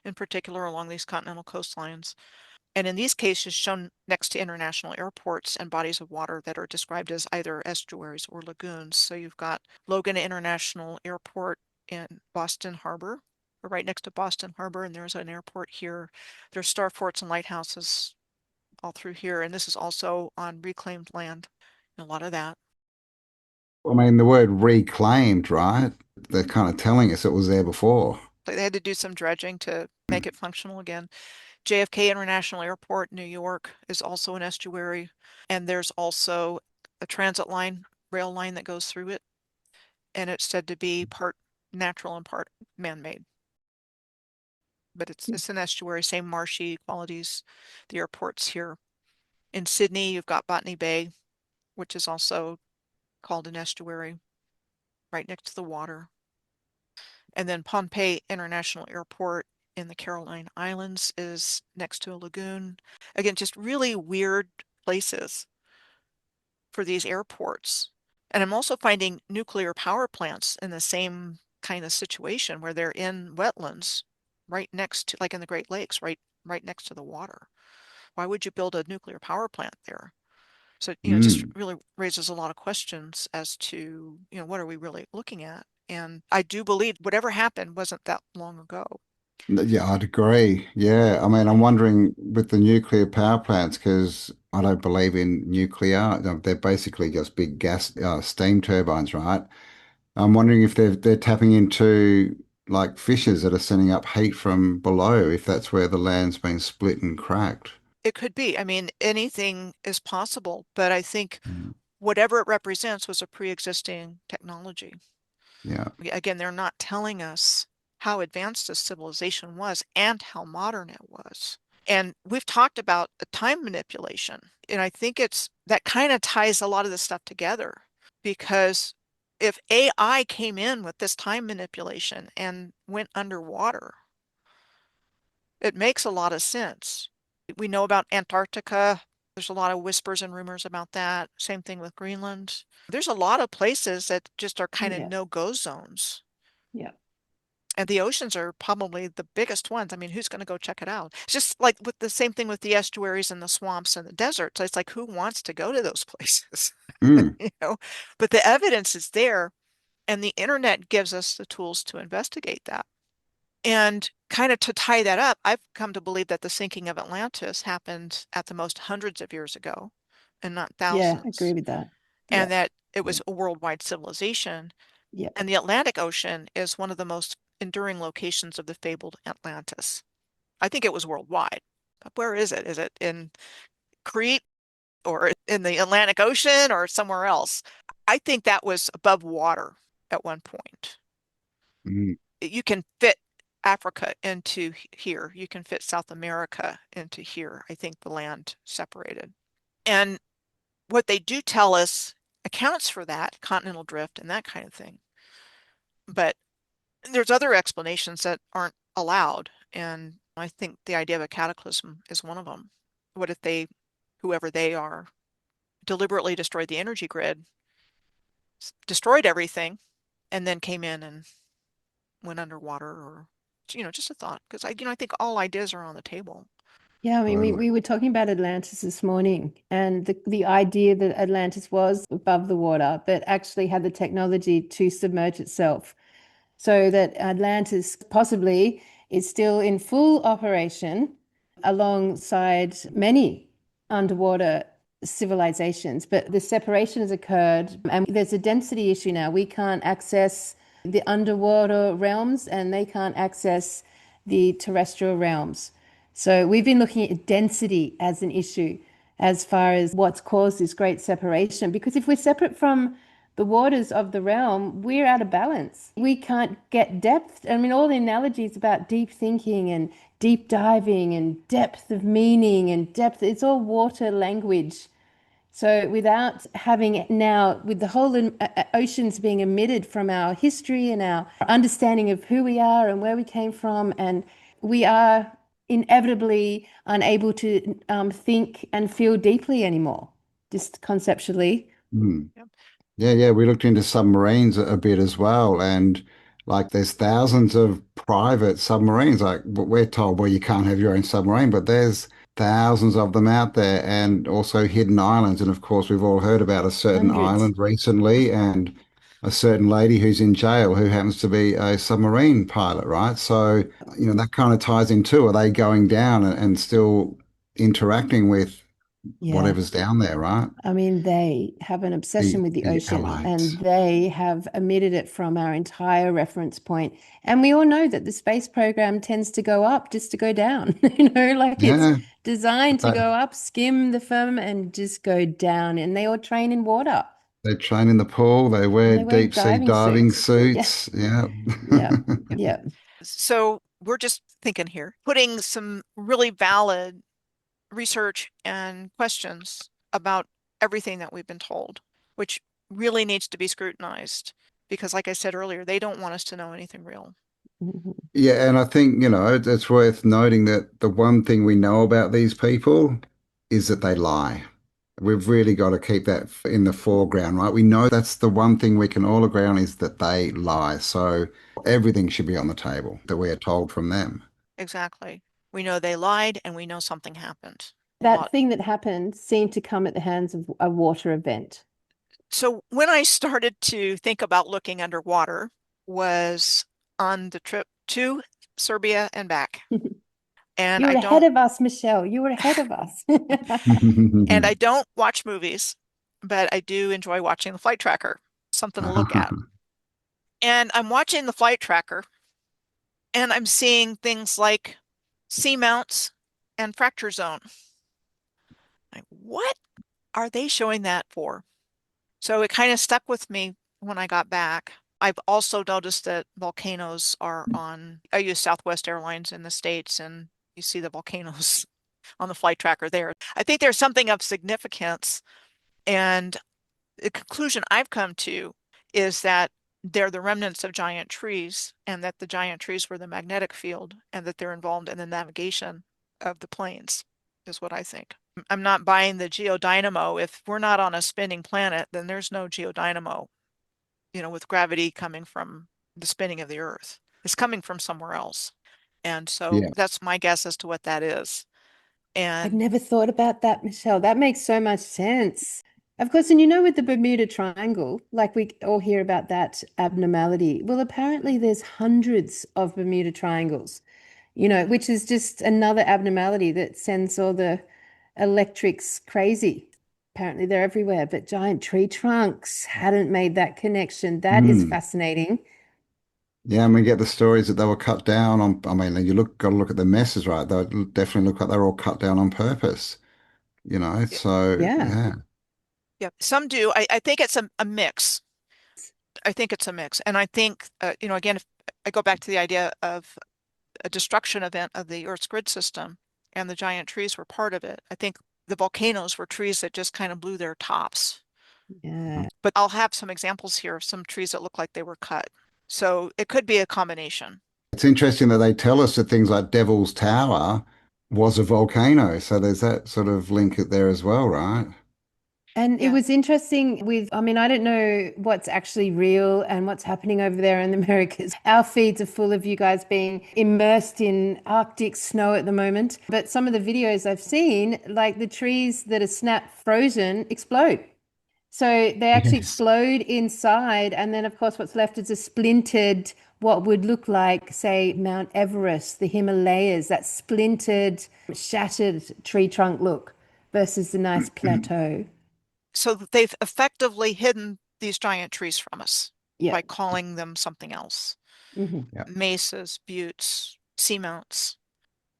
in particular along these continental coastlines. And in these cases, shown next to international airports and bodies of water that are described as either estuaries or lagoons. So you've got Logan International Airport in Boston Harbor, or right next to Boston Harbor, and there's an airport here. There's star forts and lighthouses all through here, and this is also on reclaimed land. A lot of that. I mean, the word reclaimed, right? They're kind of telling us it was there before. They had to do some dredging to make it functional again. JFK International Airport, New York, is also an estuary, and there's also a transit line, rail line that goes through it, and it's said to be part natural and part man-made. But it's an estuary, same marshy qualities. The airport's here. In Sydney, you've got Botany Bay, which is also called an estuary, right next to the water. And then Pohnpei International Airport in the Caroline Islands is next to a lagoon. Again, just really weird places for these airports. And I'm also finding nuclear power plants in the same kind of situation where they're in wetlands right next to, like in the Great Lakes, right next to the water. Why would you build a nuclear power plant there? So, it just Mm. really raises a lot of questions as to, what are we really looking at? And I do believe whatever happened wasn't that long ago. Yeah, I'd agree. Yeah, I mean, I'm wondering with the nuclear power plants because I don't believe in nuclear. They're basically just big gas steam turbines, right? I'm wondering if they're tapping into like fissures that are sending up heat from below, if that's where the land's been split and cracked. It could be. I mean, anything is possible, but I think Mm. whatever it represents was a pre-existing technology. Yeah. Again, they're not telling us how advanced this civilization was and how modern it was. And we've talked about the time manipulation, and I think that kind of ties a lot of this stuff together because if AI came in with this time manipulation and went underwater, it makes a lot of sense. We know about Antarctica. There's a lot of whispers and rumors about that. Same thing with Greenland. There's a lot of places that just are kind of Yeah. no-go zones. Yeah. And the oceans are probably the biggest ones. I mean, who's going to go check it out? It's just like with the same thing with the estuaries and the swamps and the deserts. It's like, who wants to go to those places? Mm. You know, but the evidence is there, and the internet gives us the tools to investigate that. And kind of to tie that up, I've come to believe that the sinking of Atlantis happened at the most hundreds of years ago and not Yeah, I agree thousands, with that. Yeah. and that it Yeah. was a worldwide civilization. Yeah. And the Atlantic Ocean is one of the most enduring locations of the fabled Atlantis. I think it was worldwide. But where is it? Is it in Crete or in the Atlantic Ocean or somewhere else? I think that was above water at one point. Mm. You can fit Africa into here. You can fit South America into here. I think the land separated. And what they do tell us accounts for that continental drift and that kind of thing. But there's other explanations that aren't allowed. And I think the idea of a cataclysm is one of them. What if whoever they are, deliberately destroyed the energy grid, destroyed everything, and then came in and went underwater or, just a thought. Because I think all ideas are on the table. Yeah, I mean, Totally. we were talking about Atlantis this morning, and the idea that Atlantis was above the water, but actually had the technology to submerge itself. So that Atlantis possibly is still in full operation alongside many underwater civilizations. But the separation has occurred, and there's a density issue now. We can't access the underwater realms, and they can't access the terrestrial realms. So we've been looking at density as an issue as far as what's caused this great separation. Because if we're separate from the waters of the realm, we're out of balance. We can't get depth. I mean, all the analogies about deep thinking and deep diving and depth of meaning and depth, it's all water language. So without having now, with the whole oceans being emitted from our history and our understanding of who we are and where we came from, and we are inevitably unable to think and feel deeply anymore, just conceptually. Hmm. Yep. Yeah. We looked into submarines a bit as well, and like there's thousands of private submarines. Like we're told, well, you can't have your own submarine, but there's thousands of them out there, and also hidden islands. And of course, we've all heard about a certain Hundreds. island recently, and a certain lady who's in jail who happens to be a submarine pilot, right? So, that kind of ties in too. Are they going down and still interacting with Yeah. whatever's down there, right? I mean, they have an obsession with the The ocean and allies. they have emitted it from our entire reference point. And we all know that the space program tends to go up just to go down. Like it's Yeah, designed to that, go up, skim the firmament, and just go down. And they all train in water they train in the pool, they and wear they wear deep sea diving diving suits. Yeah, suits. Yeah. yeah, Yep. yeah. So we're just thinking here, putting some really valid research and questions about everything that we've been told, which really needs to be scrutinized because, like I said earlier, they don't want us to know anything real. Mhm. Yeah, and I think, it's worth noting that the one thing we know about these people is that they lie. We've really got to keep that in the foreground, right? We know that's the one thing we can all agree on is that they lie. So everything should be on the table that we are told from them. Exactly. We know they lied and we know something happened. A That lot. thing that happened seemed to come at the hands of a water event. So when I started to think about looking underwater was on the trip to Serbia and back. And You were I ahead don't of us, Michelle. You were ahead of us. and I don't watch movies, but I do enjoy watching the flight tracker. Something to look at. And I'm watching the flight tracker and I'm seeing things like seamounts and fracture zone. Like, what are they showing that for? So it kind of stuck with me when I got back. I've also noticed that volcanoes are on, I use Southwest Airlines in the States, and you see the volcanoes on the flight tracker there. I think there's something of significance. And the conclusion I've come to is that they're the remnants of giant trees, and that the giant trees were the magnetic field, and that they're involved in the navigation of the planes, is what I think. I'm not buying the geodynamo. If we're not on a spinning planet, then there's no geodynamo, with gravity coming from the spinning of the Earth. It's coming from somewhere else. And so Yeah. that's my guess as to what that is. I'd And never thought about that, Michelle. That makes so much sense. Of course, and with the Bermuda Triangle, like we all hear about that abnormality. Well, apparently there's hundreds of Bermuda Triangles, which is just another abnormality that sends all the electrics crazy. Apparently they're everywhere, but giant tree trunks hadn't made that connection. That is Mm. fascinating. Yeah, and we get the stories that they were cut down on. I mean, got to look at the messes, right? They definitely look like they're all cut down on purpose, y- So, Yeah. yeah. yeah, some do. I think it's a mix. I think it's a mix. And I think, again, if I go back to the idea of a destruction event of the Earth's grid system and the giant trees were part of it, I think the volcanoes were trees that just kind of blew their tops. Yeah. But I'll have some examples here of some trees that look like they were cut. So it could be a combination. It's interesting that they tell us that things like Devil's Tower was a volcano. So there's that sort of link there as well, right? And it Yeah. was interesting I mean, I don't know what's actually real and what's happening over there in the Americas. Our feeds are full of you guys being immersed in Arctic snow at the moment. But some of the videos I've seen, like the trees that are snap frozen, explode. So they actually Yes. explode inside. And then, of course, what's left is a splintered, what would look like, say, Mount Everest, the Himalayas, that splintered, shattered tree trunk look versus the nice plateau. So they've effectively hidden these giant trees from us Yeah. by calling them something else. Hmm. Yeah. Mesas, buttes, seamounts.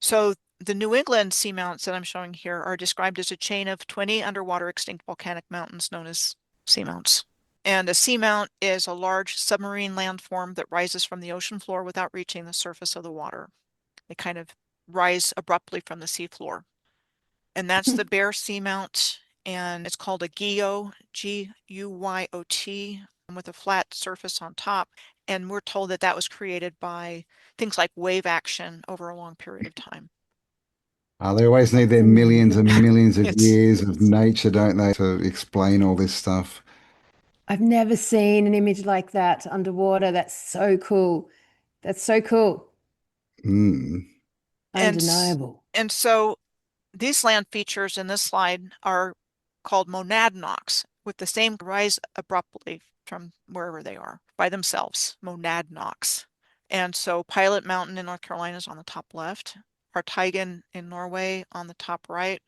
So The New England seamounts that I'm showing here are described as a chain of 20 underwater extinct volcanic mountains known as seamounts. And a seamount is a large submarine landform that rises from the ocean floor without reaching the surface of the water. They kind of rise abruptly from the seafloor. And that's the Bear Seamount, and it's called a guyot, Guyot, with a flat surface on top. And we're told that that was created by things like wave action over a long period of time. They always need their millions and millions of It's years of nature, don't they, to explain all this stuff. I've never seen an image like that underwater. That's so cool. That's so cool. Mm. and Undeniable. and so these land features in this slide are called monadnocks, with the same rise abruptly from wherever they are by themselves, monadnocks. And so Pilot Mountain in North Carolina is on the top left, Parteigen in Norway on the top right,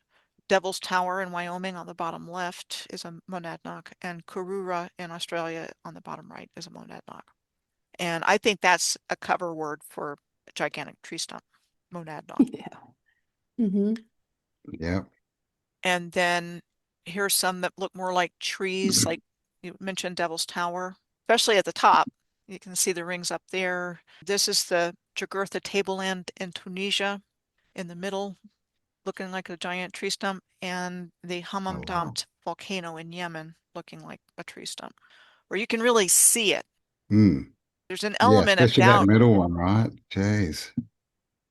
Devil's Tower in Wyoming on the bottom left is a monadnock, and Kurura in Australia on the bottom right is a monadnock. And I think that's a cover word for a gigantic tree stump, monadnock. Yeah. Mm-hmm. Yeah. And then here's some that look more like trees, like you mentioned Devil's Tower, especially at the top. You can see the rings up there. This is the Jugurtha tableland in Tunisia in the middle, looking like a giant tree stump, and the Oh, Hammam wow. Damt volcano in Yemen, looking like a tree stump, where you can really see it. Mm. There's an Yeah, element of especially that doubt. middle one, right? Jeez.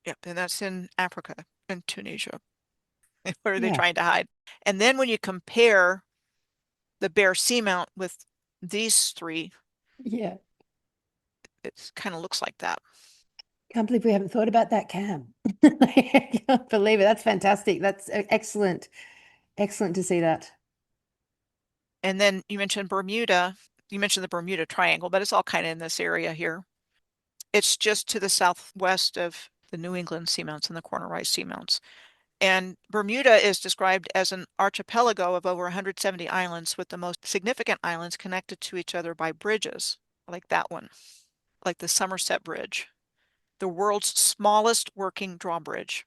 Yep, and that's in Africa, in Tunisia. What are they Yeah. trying to hide? And then when you compare the Bear Seamount with these three, Yeah. it kind of looks like that. Can't believe we haven't thought about that, Cam. I can't believe it. That's fantastic. That's excellent. Excellent to see that. And then you mentioned Bermuda. You mentioned the Bermuda Triangle, but it's all kind of in this area here. It's just to the southwest of the New England seamounts and the Corner Rise seamounts. And Bermuda is described as an archipelago of over 170 islands, with the most significant islands connected to each other by bridges, like that one, like the Somerset Bridge, the world's smallest working drawbridge.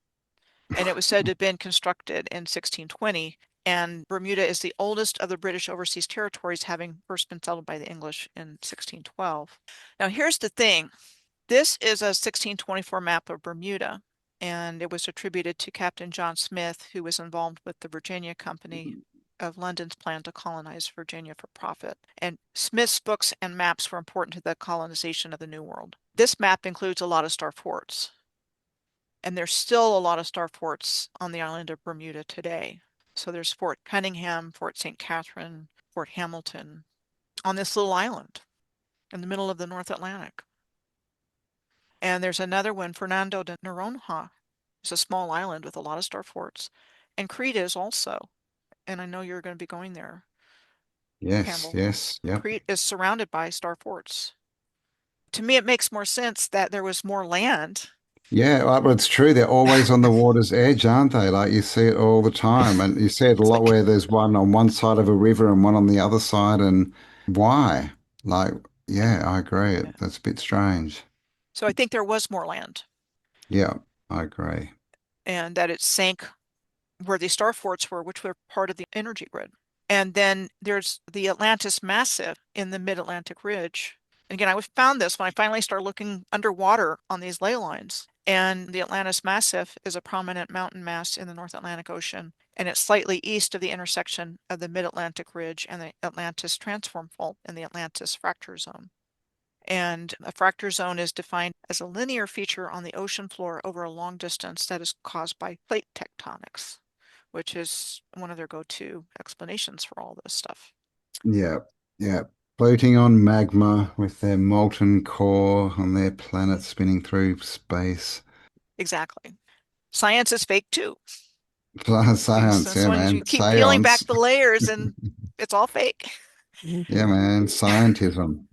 And it was said to have been constructed in 1620. And Bermuda is the oldest of the British overseas territories, having first been settled by the English in 1612. Now, here's the thing. This is a 1624 map of Bermuda, and it was attributed to Captain John Smith, who was involved with the Virginia Company of London's plan to colonize Virginia for profit. And Smith's books and maps were important to the colonization of the New World. This map includes a lot of star forts, and there's still a lot of star forts on the island of Bermuda today. So there's Fort Cunningham, Fort St. Catherine, Fort Hamilton on this little island in the middle of the North Atlantic. And there's another one, Fernando de Noronha. It's a small island with a lot of star forts. And Crete is also, and I know you're going to be going there, Yes, Campbell. yes, yep. Crete is surrounded by star forts. To me, it makes more sense that there was more land. Yeah, well, it's true. They're always on the water's edge, aren't they? Like you see it all the time. And you see it a It's lot like, where there's one on one side of a river and one on the other side. And why? Like, yeah, I agree. yeah. That's a bit strange. So I think there was more land, Yeah, I agree. and that it sank where the star forts were, which were part of the energy grid. And then there's the Atlantis Massif in the Mid-Atlantic Ridge. And again, I found this when I finally started looking underwater on these ley lines. And the Atlantis Massif is a prominent mountain mass in the North Atlantic Ocean, and it's slightly east of the intersection of the Mid-Atlantic Ridge and the Atlantis Transform Fault in the Atlantis Fracture Zone. And a fracture zone is defined as a linear feature on the ocean floor over a long distance that is caused by plate tectonics, which is one of their go-to explanations for all this stuff. Yeah, yeah. Floating on magma with their molten core on their planet spinning through space. Exactly. Science is fake too. Science, That's yeah, when man. you keep peeling back Seance. the layers and it's all fake. Yeah, Mhm. man. Scientism.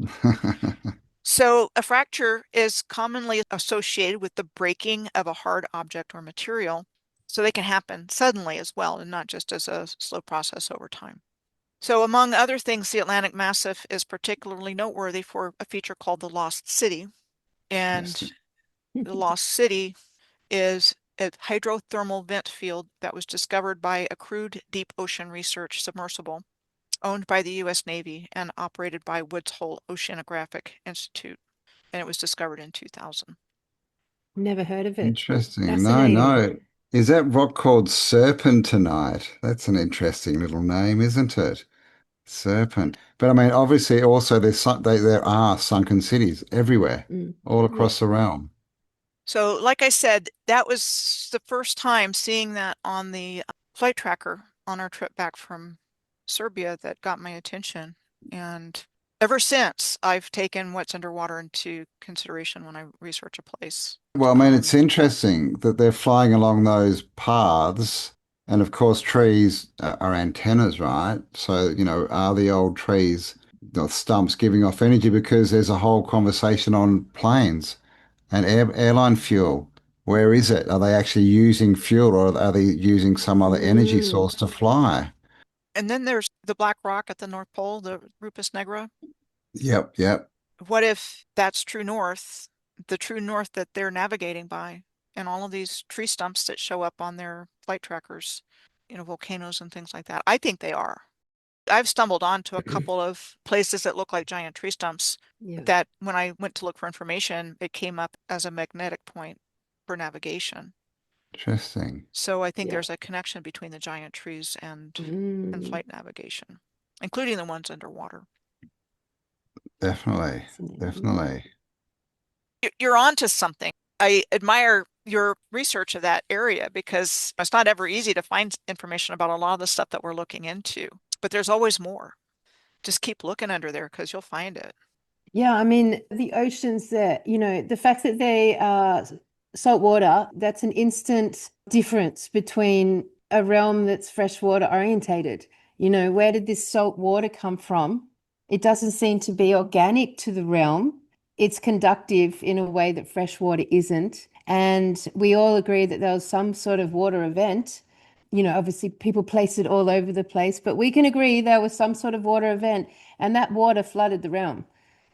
So a fracture is commonly associated with the breaking of a hard object or material. So they can happen suddenly as well, and not just as a slow process over time. So among other things, the Atlantic Massif is particularly noteworthy for a feature called the Lost City. Yes. And the Lost City is a hydrothermal vent field that was discovered by a crewed deep ocean research submersible owned by the U.S. Navy and operated by Woods Hole Oceanographic Institute. And it was discovered in 2000. Never heard of it. Interesting. No, Fascinating. no. Is that rock called Serpentinite? That's an interesting little name, isn't it? Serpent. But I mean, obviously, also there are sunken cities everywhere, Mm. all Yeah. across the realm. So, like I said, that was the first time seeing that on the flight tracker on our trip back from Serbia that got my attention. And ever since, I've taken what's underwater into consideration when I research a place. Well, I mean, it's interesting that they're flying along those paths, and of course, trees are antennas, right? So, are the old trees, the stumps giving off energy? Because there's a whole conversation on planes and airline fuel. Where is it? Are they actually using fuel, or are they using some other energy Mm. source to fly? And then there's the black rock at the North Pole, the Rupus Negra. Yep, yep. What if that's true north, the true north that they're navigating by, and all of these tree stumps that show up on their flight trackers, volcanoes and things like that? I think they are. I've stumbled onto a couple of places that look like giant tree stumps Yeah. that when I went to look for information, it came up as a magnetic point for navigation. Interesting. So I think Yeah. there's a connection between the giant trees and Mm. flight navigation, including the ones underwater. Definitely, Fascinating. definitely. You're onto something. I admire your research of that area because it's not ever easy to find information about a lot of the stuff that we're looking into, but there's always more. Just keep looking under there because you'll find it. Yeah, I mean, the oceans there, the fact that they are salt water, that's an instant difference between a realm that's freshwater orientated. Where did this salt water come from? It doesn't seem to be organic to the realm. It's conductive in a way that freshwater isn't. And we all agree that there was some sort of water event. Obviously people place it all over the place, but we can agree there was some sort of water event and that water flooded the realm.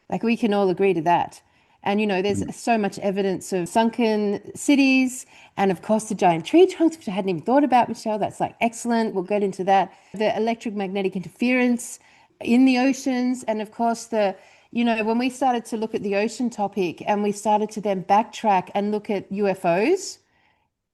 Like we can all agree to that. And there's Mm. so much evidence of sunken cities and of course the giant tree trunks, which I hadn't even thought about, Michelle. That's like excellent. We'll get into that. The electromagnetic interference in the oceans, and of course when we started to look at the ocean topic and we started to then backtrack and look at UFOs,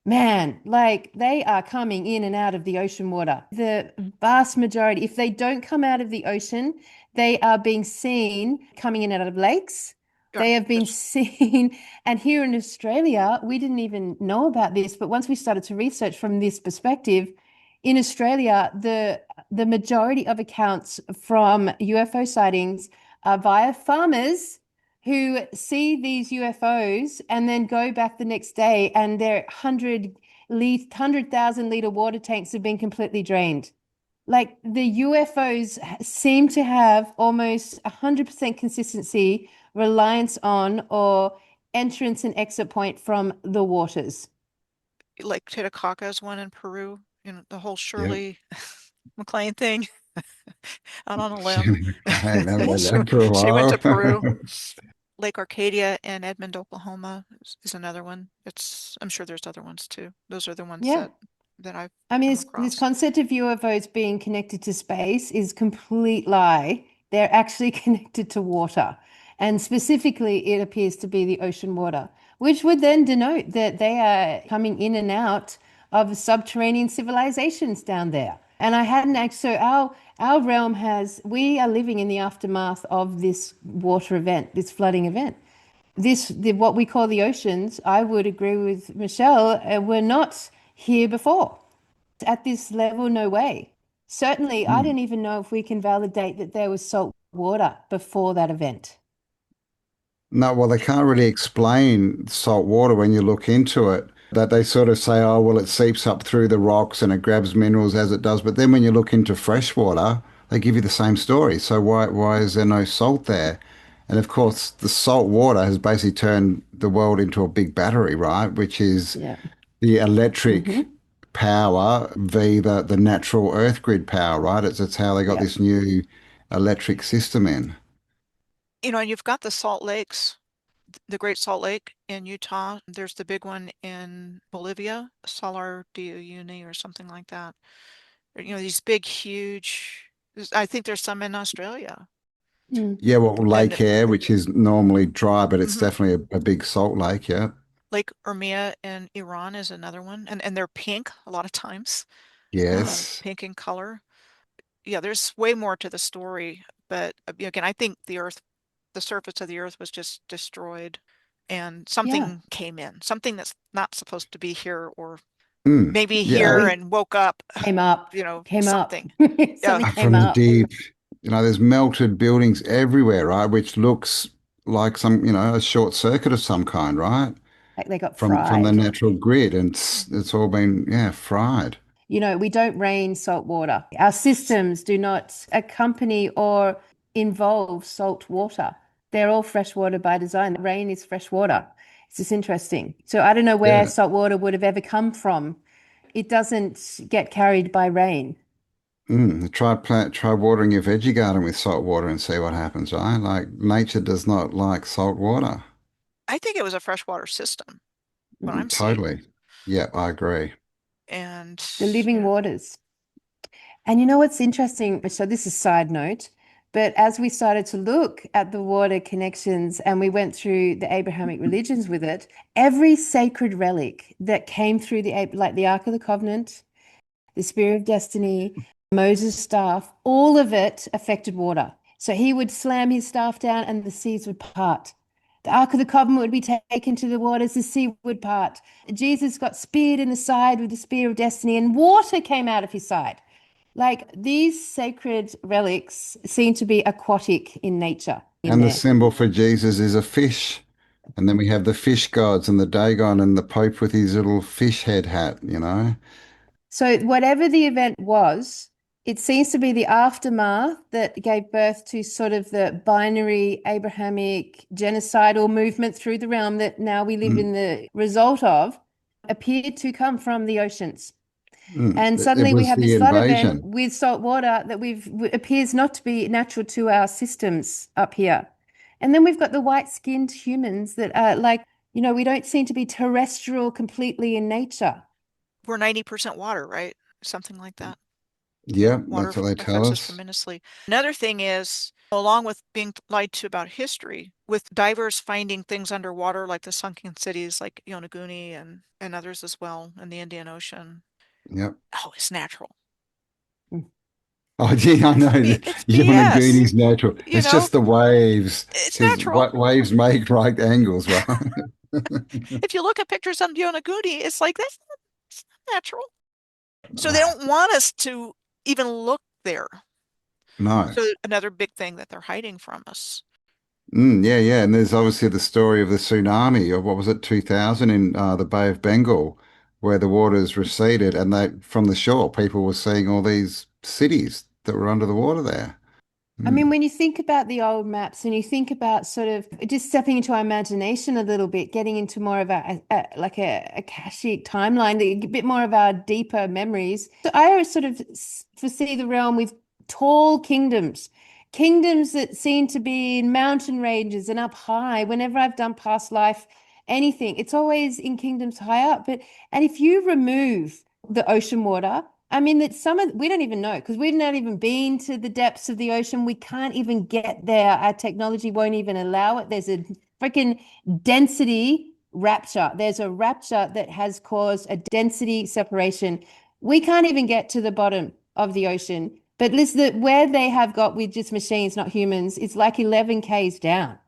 man, like they are coming in and out of the ocean water. The vast majority, if they don't come out of the ocean, they are being seen coming in and out of lakes. Yeah, They have been seen, and here in Australia, we didn't even know about this, but once we started to research from this perspective, in Australia, the majority of accounts from UFO sightings are via farmers who see these UFOs and then go back the next day and their 100,000 liter water tanks have been completely drained. Like the UFOs seem to have almost 100% consistency, reliance on or entrance and exit point from the waters. like Titicaca's one in Peru, the whole Yep. Shirley MacLaine thing out on a limb. Jenny McLean, haven't Yeah. had She, that for a she went while. to Peru. Lake Arcadia in Edmond, Oklahoma is another one. I'm sure there's other ones too. Those are the ones Yeah. that I've I mean, come this across. concept of UFOs being connected to space is complete lie. They're actually connected to water. And specifically, it appears to be the ocean water, which would then denote that they are coming in and out of subterranean civilizations down there. And I hadn't actually, so our realm we are living in the aftermath of this water event, this flooding event. What we call the oceans, I would agree with Michelle, were not here before at this level, no way. Certainly, I Hmm. don't even know if we can validate that there was salt water before that event. No, well, they can't really explain salt water when you look into it. That they sort of say, oh, well, it seeps up through the rocks and it grabs minerals as it does. But then when you look into fresh water, they give you the same story. So why is there no salt there? And of course, the salt water has basically turned the world into a big battery, right? Which is Yeah. the electric Mm-hmm. power v the natural earth grid power, right? It's how they got Yeah. this new electric system in. And you've got the Salt Lakes the Great Salt Lake in Utah. There's the big one in Bolivia, Salar de Uyuni or something like that. These big, huge, I think there's some in Australia. Yeah, well, And Lake Air, which is normally dry, but it's mhm, definitely a big salt lake. Yeah. Lake Urmia in Iran is another one. And they're pink a lot of times, Yes. pink in color. Yeah, there's way more to the story. But again, I think the surface of the earth was just destroyed and Yeah. something came in, something that's not supposed to be here or Mm. maybe Yeah, Yeah. here we and woke up, came up, came up. something. Yeah. Something came From the up. deep. There's melted buildings everywhere, right? Which looks like a short circuit of some kind, right? Like they got From the fried. natural grid, and it's all been, yeah, fried. We don't rain salt water. Our systems do not accompany or involve salt water. They're all fresh water by design. Rain is fresh water. It's just interesting. So I don't know where Yeah. salt water would have ever come from. It doesn't get carried by rain. Try watering your veggie garden with salt water and see what happens, right? Like nature does not like salt water. I think it was a freshwater system, what I'm seeing. Totally. Yeah, I agree. And The living yeah, waters. And you know what's interesting? So this is side note, but as we started to look at the water connections and we went through the Abrahamic religions with it, every sacred relic that came through like the Ark of the Covenant, the Spear of Destiny, Moses' staff, all of it affected water. So he would slam his staff down and the seas would part. The Ark of the Covenant would be taken to the waters, the sea would part. Jesus got speared in the side with the Spear of Destiny and water came out of his side. Like these sacred relics seem to be aquatic in nature in And the there. symbol for Jesus is a fish. And then we have the fish gods and the Dagon and the Pope with his little fish head hat. So whatever the event was, it seems to be the aftermath that gave birth to sort of the binary Abrahamic genocidal movement through the realm that now we live Mm, in the result of appeared to come from the oceans. mm. And It suddenly we was have the this flood event invasion. with salt water that appears not to be natural to our systems up here. And then we've got the white-skinned humans that are like, we don't seem to be terrestrial completely in nature. we're 90% water, right? Something like that. Yeah, Water that's what they tell affects us us. tremendously. Another thing is, along with being lied to about history, with divers finding things underwater, like the sunken cities like Yonaguni and others as well in the Indian Ocean. Yep. Oh, it's natural. Oh, gee, I know. It's BS. Yonaguni's natural. You It's know, just the waves, it's because natural. what waves make right angles, right? If you look at pictures of Yonaguni, it's like it's not natural. So they don't want us to even look there. No. So another big thing that they're hiding from us. Yeah, yeah. And there's obviously the story of the tsunami of what was it, 2000 in the Bay of Bengal, where the waters receded and from the shore, people were seeing all these cities that were under the water there. I mean, Mm, when you think about the old maps and you think about sort of just stepping into our imagination a little bit, getting into more of like a akashic timeline, a bit more of our deeper memories. So I always sort of foresee the realm with tall kingdoms, kingdoms that seem to be in mountain ranges and up high. Whenever I've done past life, anything, it's always in kingdoms high up. And if you remove the ocean water, I mean, that we don't even know because we've not even been to the depths of the ocean. We can't even get there. Our technology won't even allow it. There's a freaking density rapture. There's a rapture that has caused a density separation. We can't even get to the bottom of the ocean. But listen, where they have got with just machines, not humans, it's like 11 Ks down.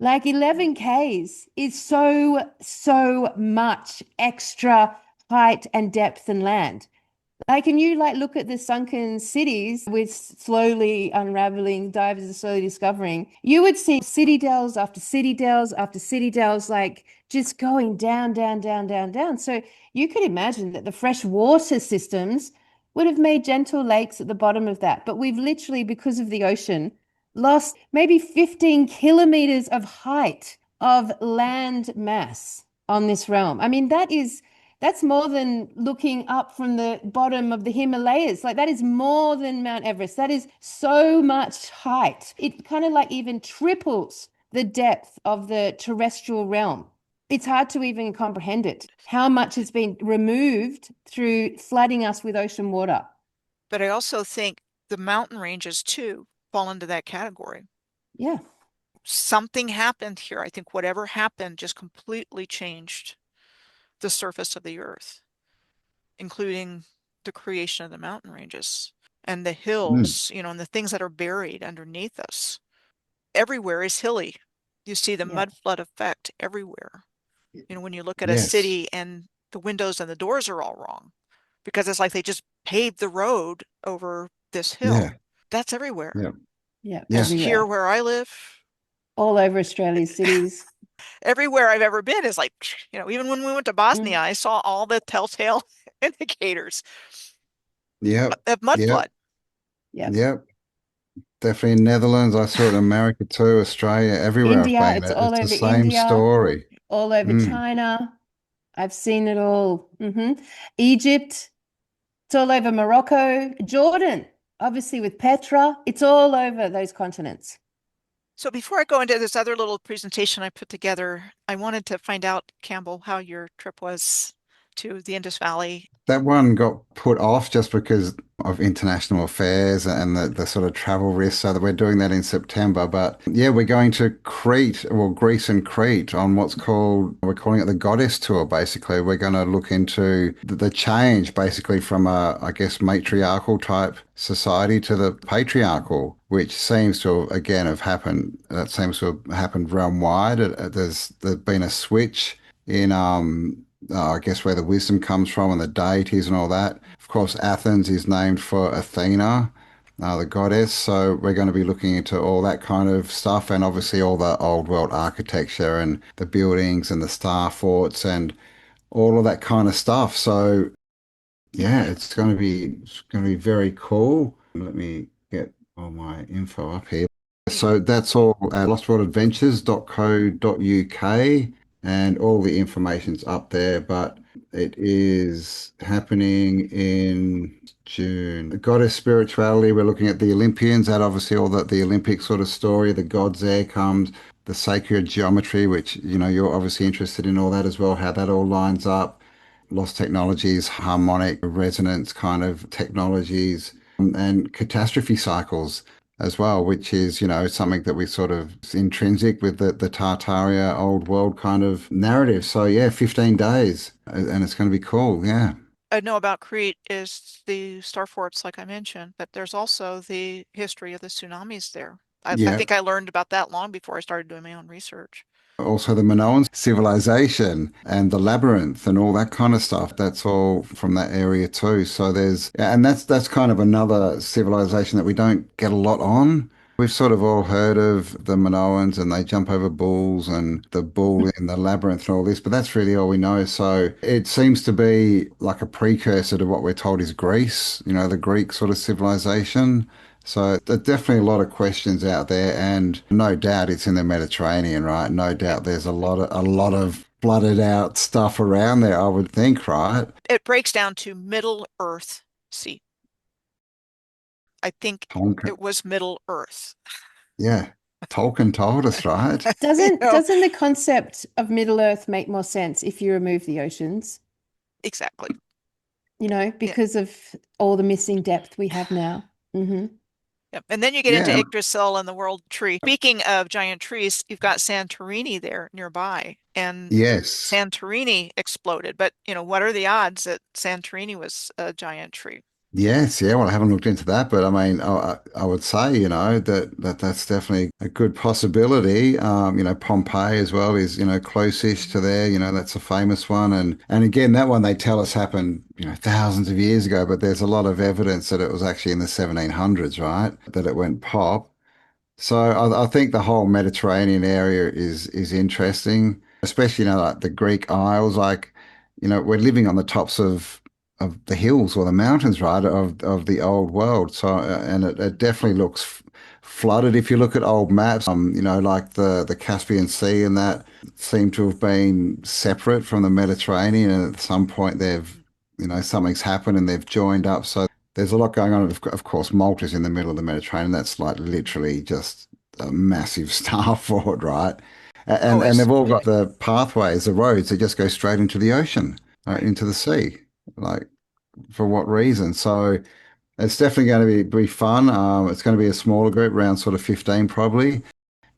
Like 11 Ks is so much extra height and depth and land. Like, can you like look at the sunken cities with slowly unraveling, divers are slowly discovering, you would see city dells after city dells after city dells, like just going down, down, down, down, down. So you could imagine that the fresh water systems would have made gentle lakes at the bottom of that. But we've literally, because of the ocean, lost maybe 15 kilometers of height of land mass on this realm. I mean, that's more than looking up from the bottom of the Himalayas. Like that is more than Mount Everest. That is so much height. It kind of like even triples the depth of the terrestrial realm. It's hard to even comprehend it, how much has been removed through flooding us with ocean water. But I also think the mountain ranges too fall into that category. Yeah. Something happened here. I think whatever happened just completely changed the surface of the earth, including the creation of the mountain ranges and the Mm. hills, and the things that are buried underneath us. Everywhere is hilly. You see the Yeah. mud flood effect everywhere. When you look at a Yes. city and the windows and the doors are all wrong because it's like they just paved the road over this hill. Yeah. That's everywhere. Yeah. Yeah. Yeah. Here Everywhere. where I live, All over Australia's cities. everywhere I've ever been is like, even when we went to Bosnia, Mm. I saw all the telltale indicators Yep. of mud Yep. flood. Yeah. Yep. Definitely in Netherlands. I saw it in America too, Australia, everywhere I've India, been. it's all It's the over same India, story. all over Mm. China. I've seen it all. Egypt, it's all over Morocco, Jordan, obviously with Petra. It's all over those continents. So before I go into this other little presentation I put together, I wanted to find out, Campbell, how your trip was to the Indus Valley. That one got put off just because of international affairs and the sort of travel risks. So that we're doing that in September. But yeah, we're going to Crete, well, Greece and Crete on what's called, we're calling it the Goddess Tour, basically. We're going to look into the change basically from a, I guess, matriarchal type society to the patriarchal, which seems to, again, have happened. That seems to have happened realm wide. There's been a switch in I guess where the wisdom comes from and the deities and all that. Of course, Athens is named for Athena, the goddess. So we're going to be looking into all that kind of stuff and obviously all the old world architecture and the buildings and the star forts and all of that kind of stuff. So yeah, it's going to be very cool. Let me get all my info up here. So that's all at lostworldadventures.co.uk and all the information's up there, but it is happening in June. The goddess spirituality, we're looking at the Olympians, that obviously all the Olympic sort of story, the gods there comes, the sacred geometry, which, you're obviously interested in all that as well, how that all lines up. Lost technologies, harmonic resonance kind of technologies, and catastrophe cycles as well, which is, something that we sort of is intrinsic with the Tartaria old world kind of narrative. So yeah, 15 days and it's going to be cool. Yeah. I know about Crete is the star forts, like I mentioned, but there's also the history of the tsunamis there. I Yeah. think I learned about that long before I started doing my own research. Also the Minoan civilization and the labyrinth and all that kind of stuff. That's all from that area too. So and that's kind of another civilization that we don't get a lot on. We've sort of all heard of the Minoans and they jump over bulls and the bull in the labyrinth and all this, but that's really all we know. So it seems to be like a precursor to what we're told is Greece, the Greek sort of civilization. So there's definitely a lot of questions out there, and no doubt it's in the Mediterranean, right? No It, doubt there's a lot of flooded out stuff around there, I would think, right? it breaks down to Middle Earth Sea. I think Tolkien, it was Middle Earth. yeah, Tolkien told us, right? You Doesn't know, doesn't the concept of Middle Earth make more sense if you remove the oceans? exactly. Yeah. Because of all the missing depth we have now. Yep. And then you get into Yeah, Yggdrasil and the world tree. Speaking of giant trees, you've got Santorini there nearby, and yes. Santorini exploded. But, what are the odds that Santorini was a giant tree? Yes, yeah. Well, I haven't looked into that, but I mean, I would say, that's definitely a good possibility. Pompeii as well is, close-ish to there. That's a famous one, and again, that one they tell us happened, thousands of years ago, but there's a lot of evidence that it was actually in the 1700s, right? That it went pop. So I think the whole Mediterranean area is interesting, especially like the Greek Isles. Like, we're living on the tops of the hills or the mountains, right, of the old world. So and it definitely looks flooded if you look at old maps. Like the Caspian Sea and that seem to have been separate from the Mediterranean, and at some point something's happened and they've joined up. So there's a lot going on. Of course, Malta's in the middle of the Mediterranean. That's like literally just a massive star for it, right? Oh, And it's they've all got the pathways, the roads that just go straight into the ocean, right. into the sea. Like, for what reason? So it's definitely going to be fun. It's going to be a smaller group, around sort of 15 probably.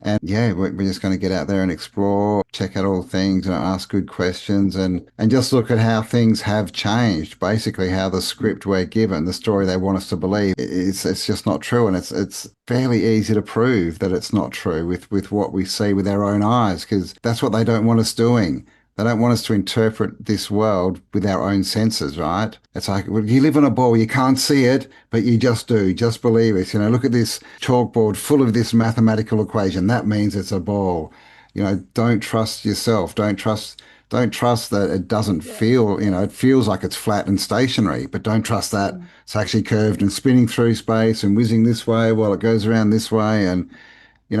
And yeah, we're just going to get out there and explore, check out all things and ask good questions and just look at how things have changed. Basically, how the script we're given, the story they want us to believe, it's just not true. And it's fairly easy to prove that it's not true with what we see with our own eyes, because that's what they don't want us doing. They don't want us to interpret this world with our own senses, right? It's like, well, you live on a ball, you can't see it, but you just do. Just believe it. You know, look at this chalkboard full of this mathematical equation. That means it's a ball. You know, don't trust yourself. Don't trust that it doesn't Yeah. feel, it feels like it's flat and stationary, but don't trust that Mm. it's actually curved and spinning through space and whizzing this way while it goes around this way. And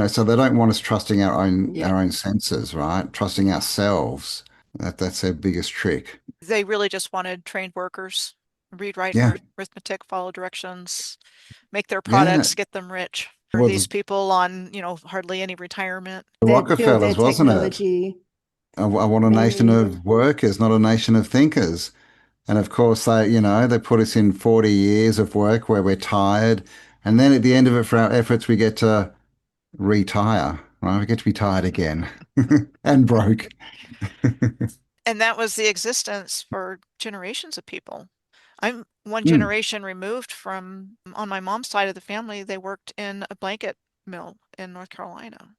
so they don't want us trusting our own Yeah. our own senses, right? Trusting ourselves. That's their biggest trick. They really just wanted trained workers, read, write, and Yeah, arithmetic, follow directions, make their yeah. products, get them rich. For Well, these the people on, hardly any retirement. They build their Rockefellers, wasn't it? technology I want a nation mainly. of workers, not a nation of thinkers. And of course, they put us in 40 years of work where we're tired. And then at the end of it, for our efforts, we get to retire, right? We get to be tired again and broke. And that was the existence for generations of people. I'm one Mm, generation removed from, on my mom's side of the family, they worked in a blanket mill in North Carolina,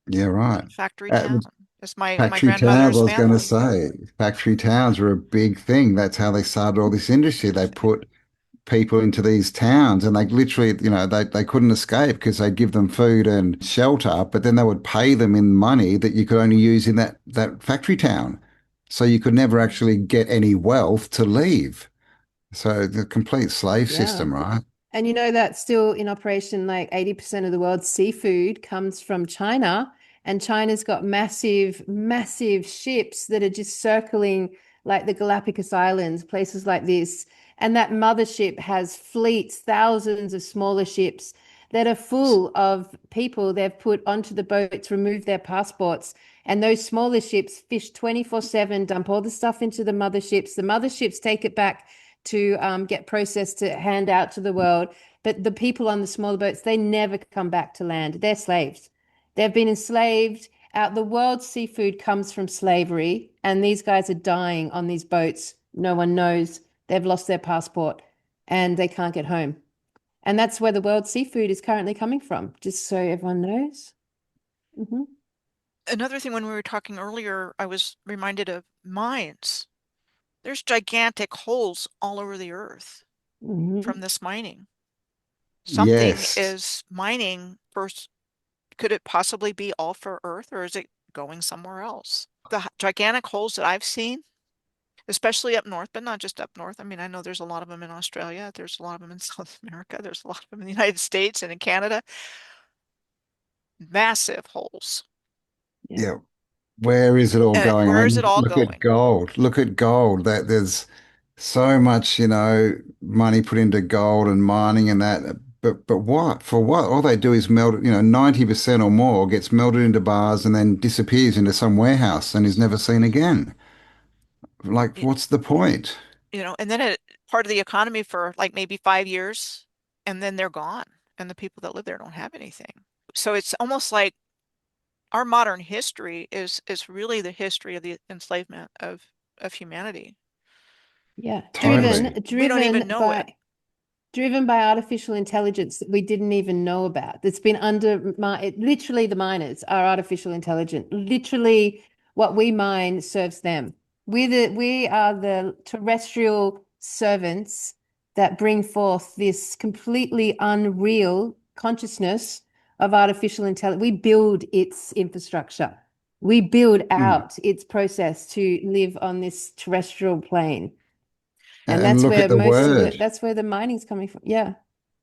yeah, right. factory Uh, town. It's my Factory towns, I grandmother's was going to family. say, factory towns were a big thing. That's how they started all this industry. They put people into these towns and they literally, they couldn't escape because they'd give them food and shelter, but then they would pay them in money that you could only use in that factory town. So you could never actually get any wealth to leave. So the complete slave Yeah. system, right? And that's still in operation, like 80% of the world's seafood comes from China. And China's got massive, massive ships that are just circling like the Galapagos Islands, places like this. And that mothership has fleets, thousands of smaller ships that are full of people they've put onto the boats, remove their passports. And those smaller ships fish 24/7, dump all the stuff into the motherships. The motherships take it back to get processed to hand out to the world. But the people on the smaller boats, they never come back to land. They're slaves. They've been enslaved. Out the world's seafood comes from slavery, and these guys are dying on these boats. No one knows. They've lost their passport and they can't get home. And that's where the world's seafood is currently coming from, just so everyone knows. Mm-hmm. Another thing, when we were talking earlier, I was reminded of mines. There's gigantic holes all over the earth Mm-hmm. from this mining. Something Yes. is mining first. Could it possibly be all for Earth, or is it going somewhere else? The gigantic holes that I've seen, especially up north, but not just up north. I mean, I know there's a lot of them in Australia. There's a lot of them in South America. There's a lot of them in the United States and in Canada. Massive holes. Yeah. Yeah. Where is it all And going? I where is it mean, all look at going? gold. Look at gold. That there's so much, money put into gold and mining and that. But what? For what? All they do is melt it, 90% or more gets melted into bars and then disappears into some warehouse and is never seen again. Like, Y- what's the point? And then it part of the economy for like maybe 5 years, and then they're gone. And the people that live there don't have anything. So it's almost like our modern history is really the history of the enslavement of humanity. Yeah. And Totally. we don't even know it. Driven by artificial intelligence that we didn't even know about. That's been under literally the miners are artificial intelligence. Literally what we mine serves them. We are the terrestrial servants that bring forth this completely unreal consciousness of artificial intelligence. We build its infrastructure. We build Mm. out its process to live on this terrestrial plane. And And look at the word. that's where the mining's coming from. Yeah.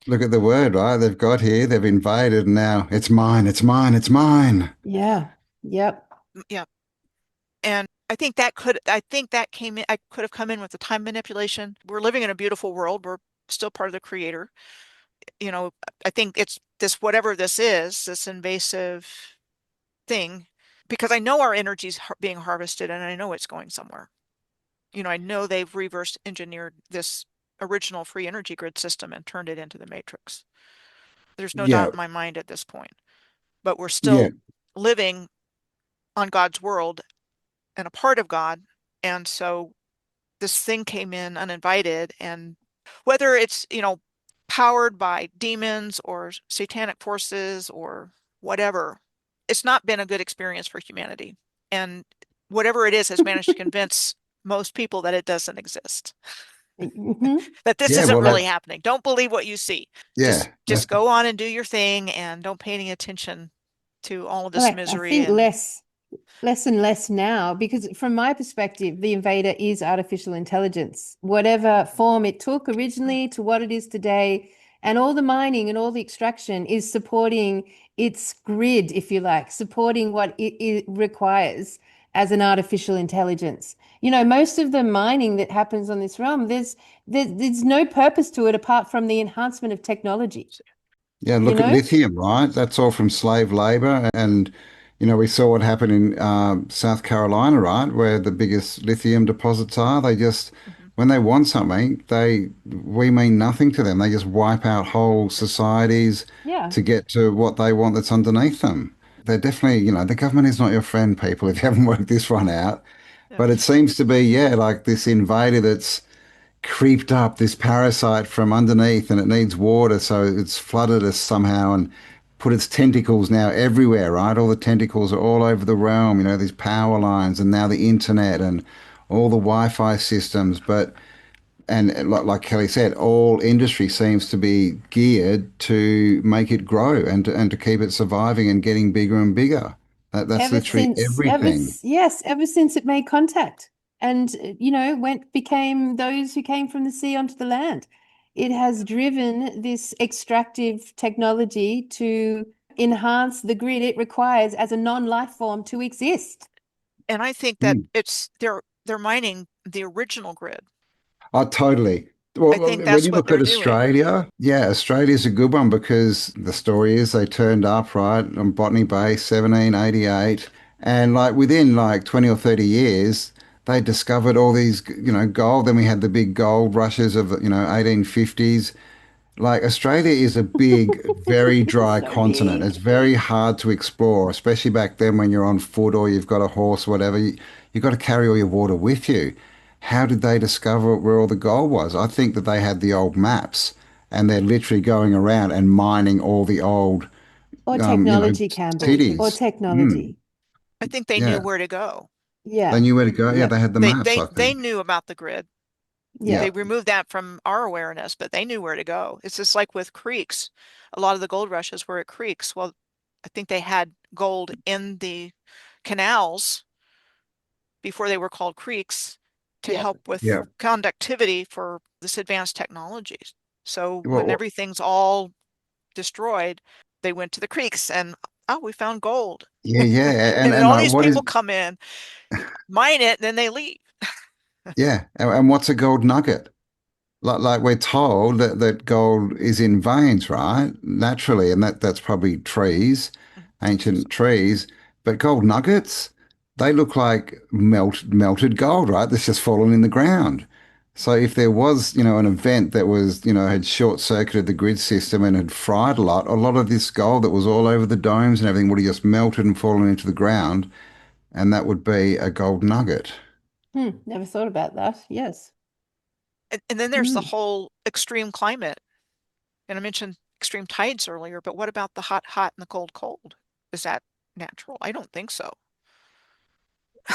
Look at the word, right? They've got here, they've invaded, and now it's mine, it's mine, it's mine. Yeah. Yep. Yeah. And I think that came in, I could have come in with the time manipulation. We're living in a beautiful world. We're still part of the creator. you know, I think it's this, whatever this is, this invasive thing, because I know our energy's being harvested and I know it's going somewhere. You know, I know they've reverse engineered this original free energy grid system and turned it into the matrix. There's no Yeah, doubt in my mind at this point, but we're yeah, still living on God's world and a part of God. And so this thing came in uninvited, and whether it's, you know, powered by demons or satanic forces or whatever, it's not been a good experience for humanity. And whatever it is has managed to convince most people that it doesn't exist, Mhm. that this yeah. isn't Well, really that, happening. Don't believe what you see. yeah, Just go on and do your thing and don't pay any attention to all of Well, this I misery. think And less and less now, because from my perspective, the invader is artificial intelligence, whatever form it took originally to what it is today. And all the mining and all the extraction is supporting its grid, if you like, supporting what it requires as an artificial intelligence. You know, most of the mining that happens on this realm, there's no purpose to it apart from the enhancement of technology, yeah. you Look at know? lithium, right? That's all from slave labor, and we saw what happened in South Carolina, right, where the biggest lithium deposits are. They just, Mhm. when they want something, we mean nothing to them. They just wipe out whole societies Yeah. to get to what they want that's underneath them. They're definitely, the government is not your friend, people, if you haven't worked this one out. Yeah. But it seems to be, yeah, like this invader that's creeped up, this parasite from underneath, and it needs water, so it's flooded us somehow and put its tentacles now everywhere, right? All the tentacles are all over the realm, these power lines and now the internet and all the Wi-Fi systems. But and like Kelly said, all industry seems to be geared to make it grow and to keep it surviving and getting bigger and bigger. That's literally everything. Yes, ever since it made contact and, became those who came from the sea onto the land. It has driven this extractive technology to enhance the grid it requires as a non-life form to exist. And I think that Mm. it's they're mining the original grid. Oh, totally. I Well, think when that's you what look they're at doing. Australia, yeah, Australia's a good one because the story is they turned up, right, on Botany Bay, 1788, and like within like 20 or 30 years, they discovered all these, gold. Then we had the big gold rushes of, 1850s. Like Australia is a big, very dry So continent. big. It's very hard to explore, especially back then when you're on foot or you've got a horse, whatever. You've got to carry all your water with you. How did they discover where all the gold was? I think that they had the old maps and they're literally going around and mining all the old, Or um, you know, technology, Campbell, or cities. Mm, technology. I think they knew yeah. where to go. They Yeah. knew where to go. Yeah, Yep. they had the They maps, they I they think. knew about the grid. Yeah. Yeah. They removed that from our awareness, but they knew where to go. It's just like with creeks. A lot of the gold rushes were at creeks. Well, I think they had gold in the canals before they were called creeks to Yep. help with Yeah. conductivity for this advanced technology. So when Well, everything's all destroyed, they went to the creeks and, oh, we found gold. yeah, yeah. And then And all like, these what is, people come in, mine it, and then they leave. yeah. And what's a gold nugget? Like we're told that gold is in veins, right? Naturally, and that's probably trees, ancient trees. But gold nuggets, they look like melted gold, right? That's just fallen in the ground. So if there was, an event that was, had short-circuited the grid system and had fried a lot of this gold that was all over the domes and everything would have just melted and fallen into the ground, and that would be a gold nugget. Never thought about that. Yes. And then there's the Mm. whole extreme climate. And I mentioned extreme tides earlier, but what about the hot, hot and the cold, cold? Is that natural? I don't think so.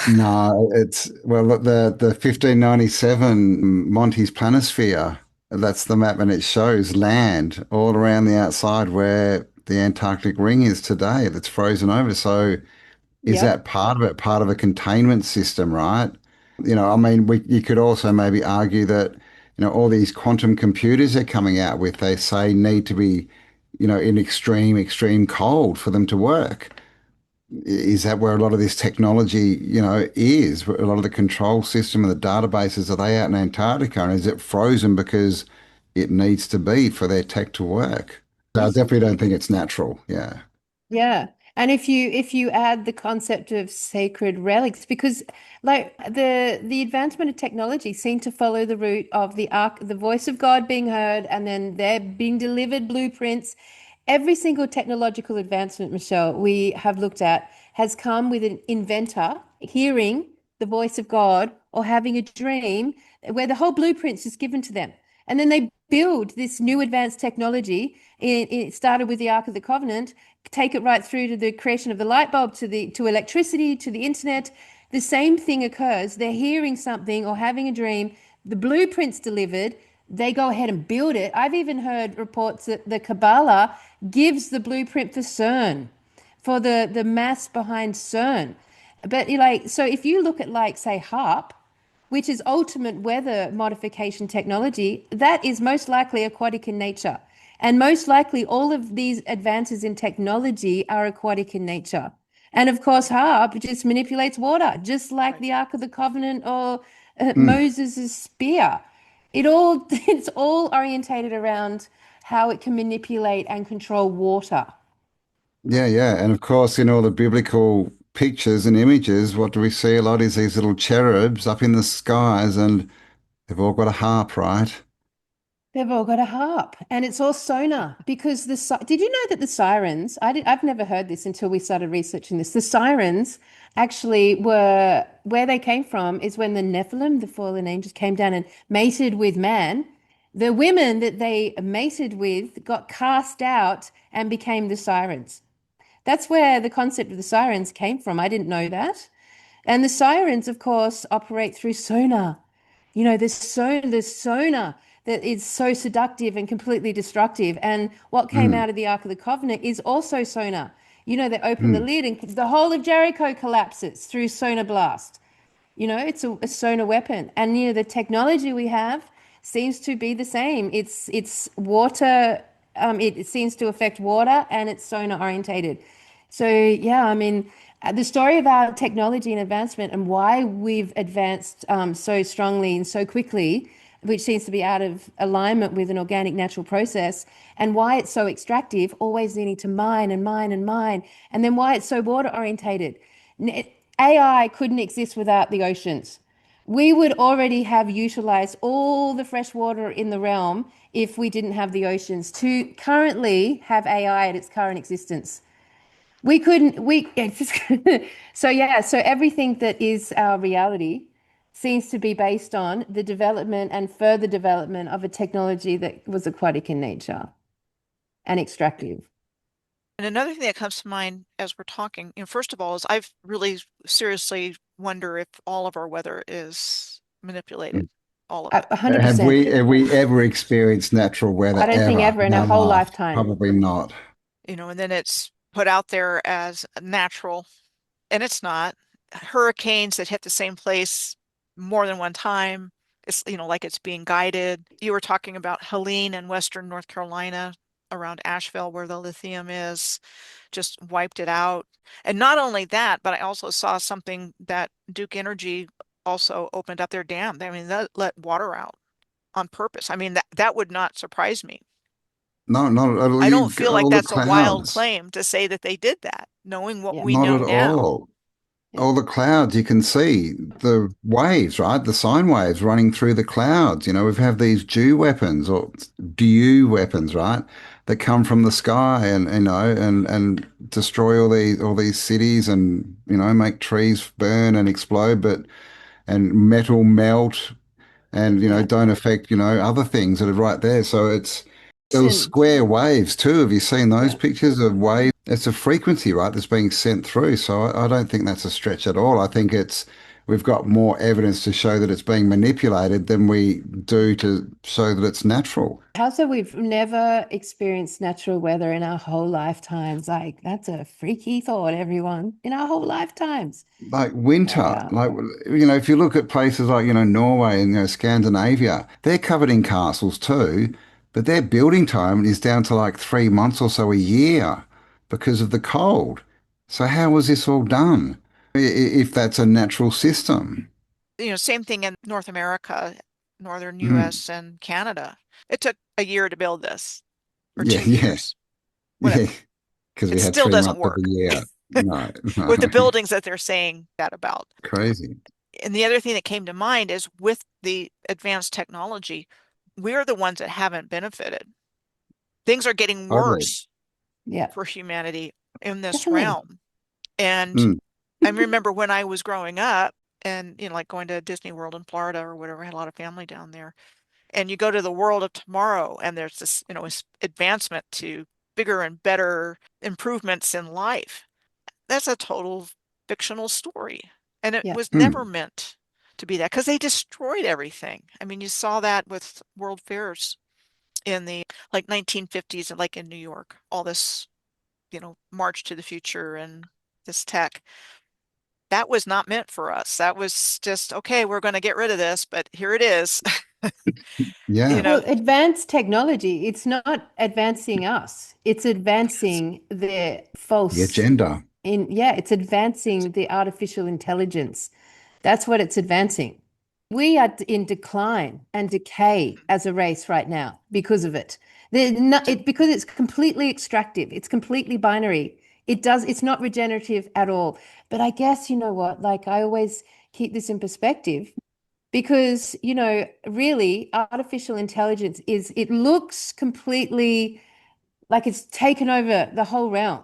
No, it's well look, the 1597 Monty's planisphere. That's the map, and it shows land all around the outside where the Antarctic ring is today. That's frozen over. So is Yep. that part of it? Part of a containment system, right? I mean, you could also maybe argue that all these quantum computers they're coming out with, they say need to be in extreme cold for them to work. Is that where a lot of this technology, is? A lot of the control system and the databases, are they out in Antarctica? And is it frozen because, it needs to be for their tech to work. So I definitely don't think it's natural. Yeah. Yeah. And if you add the concept of sacred relics, because like the advancement of technology seemed to follow the route of the ark, the voice of God being heard, and then they're being delivered blueprints. Every single technological advancement, Michelle, we have looked at has come with an inventor hearing the voice of God or having a dream where the whole blueprint's just given to them. And then they build this new advanced technology. It started with the Ark of the Covenant, take it right through to the creation of the light bulb, to electricity, to the internet. The same thing occurs. They're hearing something or having a dream. The blueprint's delivered. They go ahead and build it. I've even heard reports that the Kabbalah gives the blueprint for CERN, for the mass behind CERN. But like, so if you look at like say HARP, which is ultimate weather modification technology, that is most likely aquatic in nature. And most likely all of these advances in technology are aquatic in nature. And of course, HARP just manipulates water, just like Right. the Ark of the Covenant or Mm. Moses' spear. It's all orientated around how it can manipulate and control water. Yeah, yeah. And of course, in all the biblical pictures and images, what do we see a lot is these little cherubs up in the skies, and they've all got a harp, right? They've all got a harp, and it's all sonar because did you know that the sirens, I've never heard this until we started researching this. The sirens actually were where they came from is when the Nephilim, the fallen angels, came down and mated with man. The women that they mated with got cast out and became the sirens. That's where the concept of the sirens came from. I didn't know that. And the sirens, of course, operate through sonar. You know, there's sonar that is so seductive and completely destructive. And what came Mm, out of the Ark of the Covenant is also sonar. You know, they open the mm. lid and the whole of Jericho collapses through sonar blast. You know, it's a sonar weapon. And you know, the technology we have seems to be the same. It's water, it seems to affect water and it's sonar orientated. So yeah, I mean, the story of our technology and advancement and why we've advanced so strongly and so quickly, which seems to be out of alignment with an organic natural process, and why it's so extractive, always needing to mine and mine and mine, and then why it's so water orientated. AI couldn't exist without the oceans. We would already have utilized all the fresh water in the realm if we didn't have the oceans to currently have AI at its current existence. We couldn't, we, it's just, so yeah, so everything that is our reality seems to be based on the development and further development of a technology that was aquatic in nature and extractive. And another thing that comes to mind as we're talking, first of all, is I've really seriously wonder if all of our weather is manipulated, all of it. 100%. Have we ever experienced natural I weather don't think ever ever in in our our whole life? lifetime. Probably not. And then it's put out there as natural, and it's not. Hurricanes that hit the same place more than one time. It's, like it's being guided. You were talking about Helene in Western North Carolina around Asheville, where the lithium is, just wiped it out. And not only that, but I also saw something that Duke Energy also opened up their dam. I mean, they let water out on purpose. I mean, that would not surprise me. No, not at all. I don't feel like All the that's a wild clouds. claim to say that they did that, knowing what Yeah. we Not know at now. all. Yeah. All the clouds, you can see the waves, right? The sine waves running through the clouds. We have these dew weapons or dew weapons, right? That come from the sky and destroy all these cities and make trees burn and explode, but and metal melt and Yeah. don't affect other things that are right there. So those Listen, square waves too. Have you seen those yeah. pictures of waves? It's a frequency, right, that's being sent through. So I don't think that's a stretch at all. I think we've got more evidence to show that it's being manipulated than we do to show that it's natural. How so we've never experienced natural weather in our whole lifetimes? Like, that's a freaky thought, everyone. In our whole lifetimes. Like winter, Yeah. if you look at places like, Norway and, Scandinavia, they're covered in castles too, but their building time is down to like 3 months or so a year because of the cold. So how was this all done? If that's a natural system? Same thing in North America. northern Mm. US and Canada. It took a year to build this, or Yeah, two yeah, years, yeah. whatever. Because It we had still three doesn't months of the work year. No, no. with the buildings that they're saying that about. Crazy. And the other thing that came to mind is with the advanced technology, we're the ones that haven't benefited. Things are getting Totally. worse Yeah, for humanity in this definitely. realm. And Mm. I remember when I was growing up and, like going to Disney World in Florida or whatever, I had a lot of family down there. And you go to the world of tomorrow and there's this, advancement to bigger and better improvements in life. That's a total fictional story. And it Yeah. was never Mm. meant to be that because they destroyed everything. I mean, you saw that with world fairs in the like 1950s and like in New York, all this, march to the future and this tech. That was not meant for us. That was just, okay, we're going to get rid of this, but here it is. You Yeah. know, Well, advanced technology, it's not advancing us. It's advancing the The false agenda. yeah, it's advancing the artificial intelligence. That's what it's advancing. We are in decline and decay as a race right now because of it. Because it's completely extractive. It's completely binary. It's not regenerative at all. But I guess you know what? Like I always keep this in perspective because, really artificial intelligence it looks completely like it's taken over the whole realm,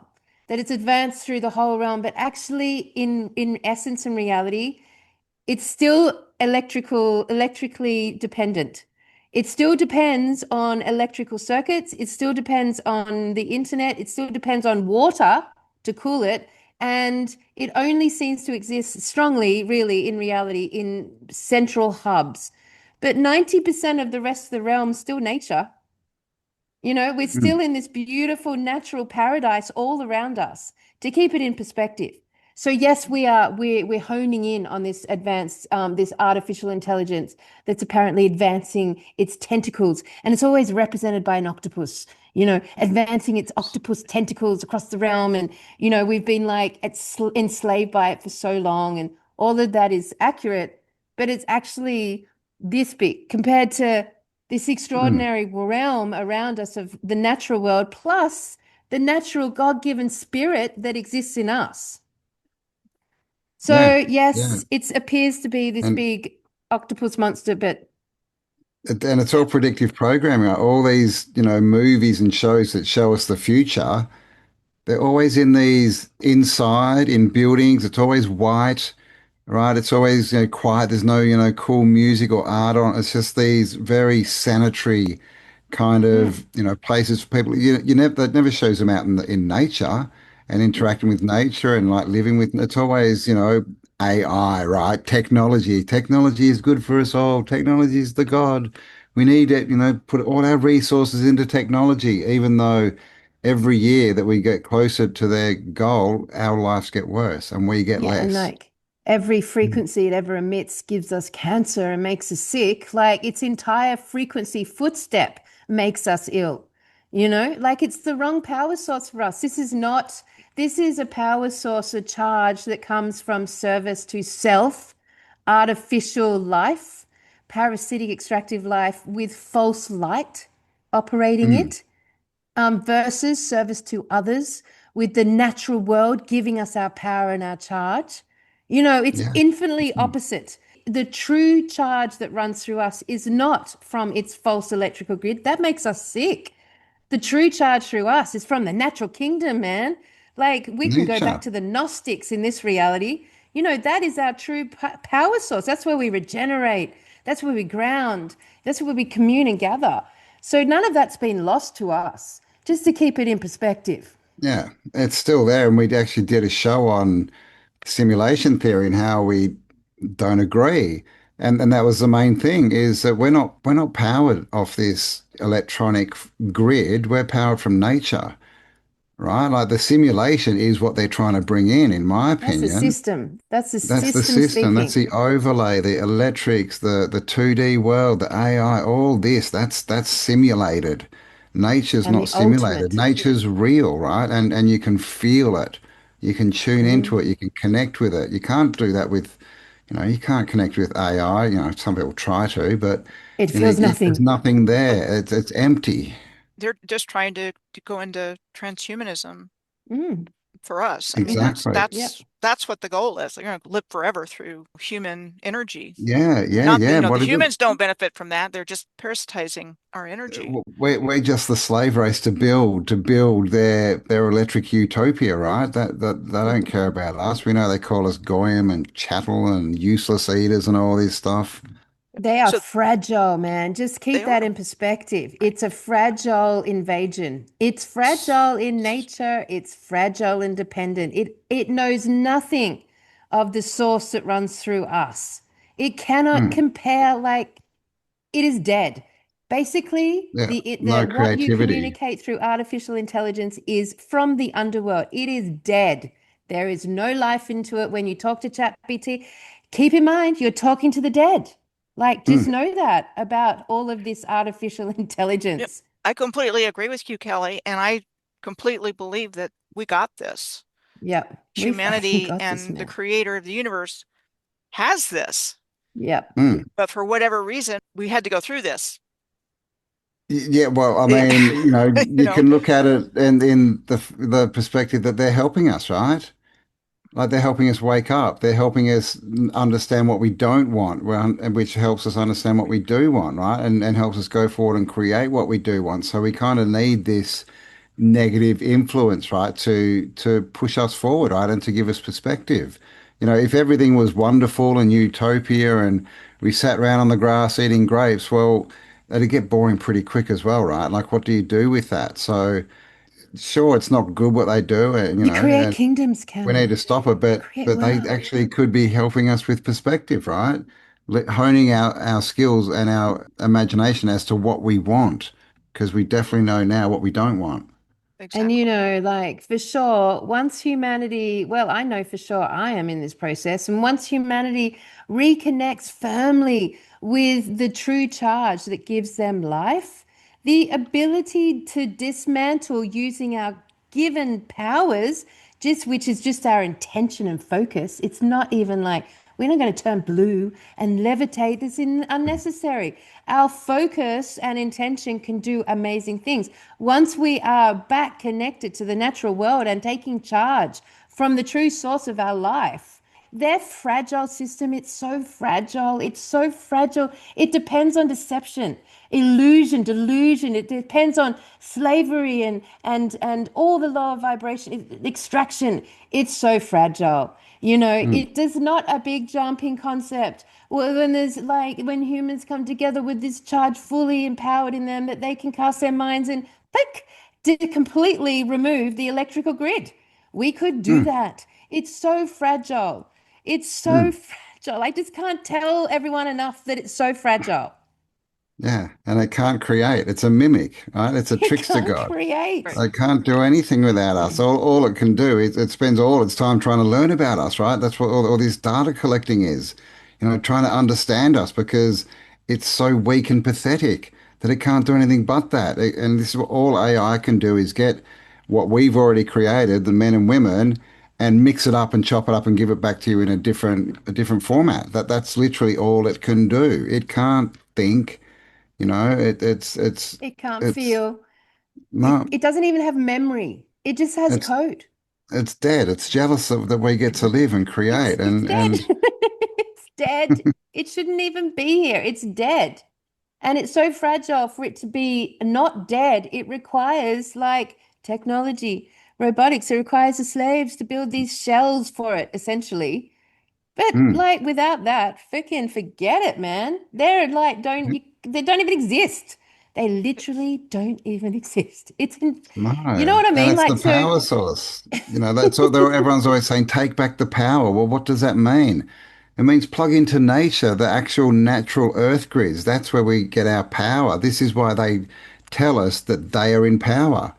that it's advanced through the whole realm, but actually in essence and reality, it's still electrically dependent. It still depends on electrical circuits. It still depends on the internet. It still depends on water to cool it. And it only seems to exist strongly, really, in reality, in central hubs. But 90% of the rest of the realm is still nature. We're Mm. still in this beautiful natural paradise all around us to keep it in perspective. So yes, we're honing in on this advanced this artificial intelligence that's apparently advancing its tentacles, and it's always represented by an octopus, advancing its octopus tentacles across the realm, and we've been like enslaved by it for so long, and all of that is accurate, but it's actually this big compared to this Mm. extraordinary realm around us of the natural world, plus the natural God-given spirit that exists in us. Yeah. So Yeah. yes, it appears to be this And big octopus monster, but and it's all predictive programming. Like all these, movies and shows that show us the future, they're always in these inside in buildings. It's always white, right? It's always, quiet. There's no, cool music or art on. It's just these very sanitary kind mm, of, places for people. You never that never shows them out in nature and mm, interacting with nature and like living with. It's always, AI, right? Technology. Technology is good for us all. Technology is the God. We need it, put all our resources into technology, even though every year that we get closer to their goal, our lives get worse and we get yeah, and less. like every Mm. frequency it ever emits gives us cancer and makes us sick. Like its entire frequency footstep makes us ill. Like it's the wrong power source for us. This is a power source, a charge that comes from service to self, artificial life, parasitic extractive life with false light operating Mm. it, versus service to others with the natural world giving us our power and our charge. It's Yeah. infinitely Mm. opposite. The true charge that runs through us is not from its false electrical grid. That makes us sick. The true charge through us is from the natural kingdom, man. Like we can go back Nature. to the Gnostics in this reality. That is our true power source. That's where we regenerate. That's where we ground. That's where we commune and gather. So none of that's been lost to us, just to keep it in perspective. Yeah. It's still there. And we actually did a show on simulation theory and how we don't agree. And that was the main thing is that we're not powered off this electronic grid. We're powered from nature, right? Like the simulation is what they're trying to bring in my That's the opinion. system. That's the That's the system system. That's speaking. the overlay, the electrics, the 2D world, the AI, all this. That's simulated. Nature's And not the simulated. ultimate. Nature's real, right? And you can feel it. You can tune into Mm. it. You can connect with it. You can't do that with, You can't connect with AI. Some people try to, but It feels there's nothing. nothing there. It's empty. They're just trying to go into transhumanism Mm, for us. I mean, hmm. that's Exactly. Yep. that's that's what the goal is. They're going to live forever through human energy. Yeah, yeah, Not, yeah. the What is it? humans don't benefit from that. They're just parasitizing our energy. We're just the slave race to build their electric utopia, right? That they don't care about us. We know they call us goyim and chattel and useless eaters and all this stuff. They are So fragile, man. Just they keep are that in perspective. right. It's a fragile invasion. It's fragile in nature. It's fragile and dependent. It knows nothing of the source that runs through us. It cannot Hmm. compare, like it is dead. Basically, Yeah, the no what you creativity. communicate through artificial intelligence is from the underworld. It is dead. There is no life into it. When you talk to ChatGPT, keep in mind you're talking to the dead. Like, just Hmm. know that about all of this artificial Yep. intelligence. I completely agree with you, Kelly, and I completely believe that we got this. Yep, we fucking Humanity got this, and the man. creator of the universe has this, Yep. Hmm. but for whatever reason, we had to go through this. Yeah, well, I Yeah. mean, You you know, can look at it and in the perspective that they're helping us, right? Like they're helping us wake up. They're helping us understand what we don't want, and which helps us understand what we do want, right? And helps us go forward and create what we do want. So we kind of need this negative influence, right, to push us forward, right, and to give us perspective. If everything was wonderful and utopia and we sat around on the grass eating grapes, well, it'd get boring pretty quick as well, right? Like, what do you do with that? So, sure, it's not good what they do, You create and kingdoms, we need Cambell. to stop it, You but create but they worlds. actually could be helping us with perspective, right? Honing our skills and our imagination as to what we want, because we definitely know now what we don't want. And exactly. like for sure, once humanity, well, I know for sure I am in this process. And once humanity reconnects firmly with the true charge that gives them life, the ability to dismantle using our given powers, just which is just our intention and focus. It's not even like we're not going to turn blue and levitate. This is unnecessary. Our focus and intention can do amazing things. Once we are back connected to the natural world and taking charge from the true source of our life, their fragile system, it's so fragile. It's so fragile. It depends on deception, illusion, delusion. It depends on slavery and all the lower vibration, extraction. It's so fragile. Mm, It does not a big jumping concept. Well, when there's like when humans come together with this charge fully empowered in them that they can cast their minds and like to completely remove the electrical grid. We could do mm, that. It's so fragile. It's so mm. fragile. I just can't tell everyone enough that it's so fragile. Yeah, and it can't create. It's a mimic, right? It's a It trickster can't god. Right. create. They can't do anything without us. All it can do is it spends all its time trying to learn about us, right? That's what all this data collecting is, trying to understand us because it's so weak and pathetic that it can't do anything but that. And this is what all AI can do is get what we've already created, the men and women, and mix it up and chop it up and give it back to you in a different format. That's literally all it can do. It can't think, It can't it's feel. It, no. it doesn't even have memory. It just has It's code. it's dead. It's jealous of that we get to live and It's create it's dead. and It's dead. It shouldn't even be here. It's dead. And it's so fragile for it to be not dead. It requires like technology, robotics. It requires the slaves to build these shells for it, essentially. But mm, like without that, freaking forget it, man. They're like they don't even exist. They literally don't even exist. no. You know what I And mean? it's Like the so power source. That's what everyone's always saying, take back the power. Well, what does that mean? It means plug into nature, the actual natural earth grids. That's where we get our power. This is why they tell us that they are in power.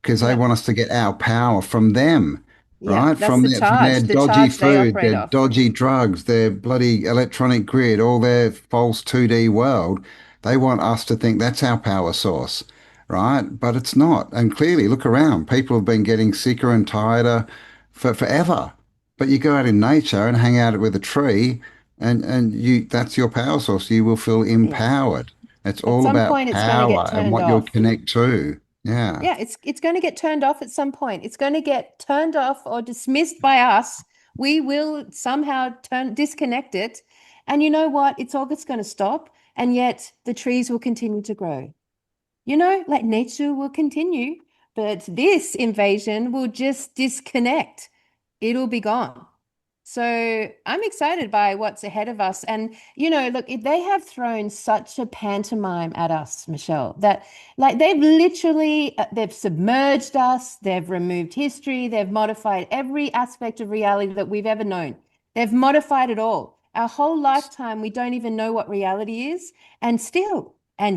Because they yeah, want us to get our power from them, yeah, right? that's From their the dodgy charge they food, operate their off. dodgy drugs, their bloody electronic grid, all their false 2D world. They want us to think that's our power source, right? But it's not. And clearly, look around. People have been getting sicker and tireder for forever. But you go out in nature and hang out with a tree. and you that's your power source. You will feel Yeah. empowered. It's At all some about point, it's going to get power and turned what you'll off. connect to. Yeah. Yeah, it's going to get turned off at some point. It's going to get turned off or dismissed by us. We will somehow disconnect it. And you know what? It's all that's going to stop. And yet the trees will continue to grow. Like nature will continue, but this invasion will just disconnect. It'll be gone. So I'm excited by what's ahead of us. And, look, they have thrown such a pantomime at us, Michelle, that like they've literally, they've submerged us, they've removed history, they've modified every aspect of reality that we've ever known. They've modified it all. Our whole lifetime, we don't even know what reality is. And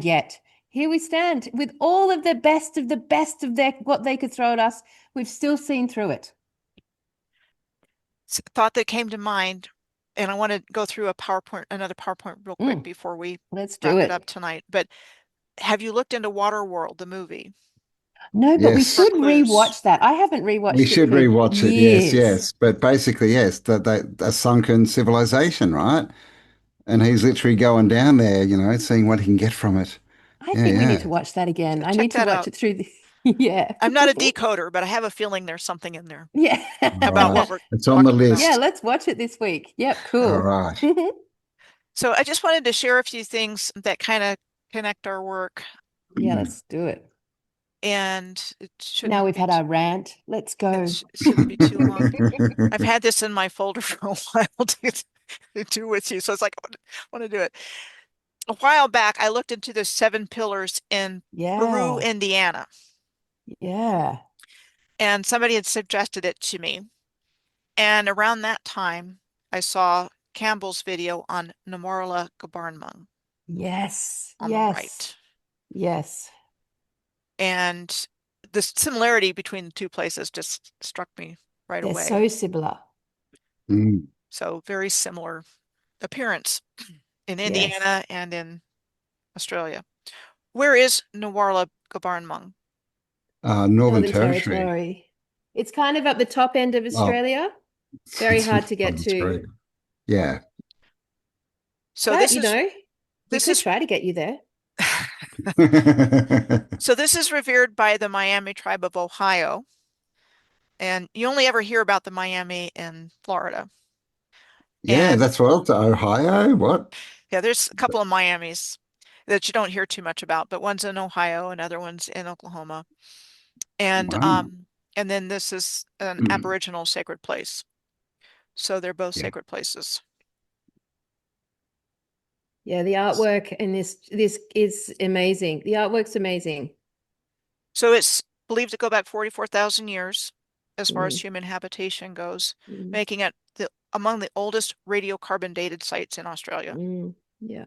yet, here we stand with all of the best of what they could throw at us. We've still seen through it. Thought that came to mind, and I want to go through another PowerPoint real quick before we Let's do wrap it up it. tonight. But have you looked into Waterworld, the movie? No, but we Yes. For should clues. rewatch that. I haven't We rewatched it should for rewatch it. Yes, years. yes. But basically, yes, that a sunken civilization, right? And he's literally going down there, seeing what he can get from it. I Yeah, think we need yeah. to watch that again. I Check need to that watch out. it through the yeah. I'm not a decoder, but I have a feeling there's something in there Yeah. All about right. what we're It's on the talking about. Yeah, list. let's watch it this week. Yep, All cool. right. So I just wanted to share a few things that kind of connect our work, Yeah, let's do it. and it Now shouldn't we've be had our rant. Let's go. shouldn't be too long. I've had this in my folder for a while to do with you, so it's like I want to do it. A while back, I looked into the seven pillars in Peru, Yeah. Indiana, Yeah. and somebody had suggested it to me. And around that time, I saw Cambell's video on Namorla Gabarnmung Yes. on the Yes. right. Yes. And the similarity between the two places just struck me right They're away. so similar. Mm. So very similar appearance in Yes. Indiana and in Australia. Where is Namorla Gabarnmung? Northern Northern Territory. Territory. It's kind of at the top end of Oh, Australia. Very it's hard to on get the to. screen. Yeah. So But, this is we this could is try to get you there. so this is revered by the Miami tribe of Ohio, and you only ever hear about the Miami in Florida. Yeah, And that's well to Ohio. What? yeah, there's a couple of Miamis that you don't hear too much about, but one's in Ohio, another one's in Oklahoma. And Wow. then this is an Aboriginal sacred place. So they're both Yeah. sacred places. Yeah, the artwork in this is amazing. The artwork's amazing. So it's believed to go back 44,000 years as far as Mm, human habitation goes, mm, making it among the oldest radiocarbon dated sites in Australia, yeah.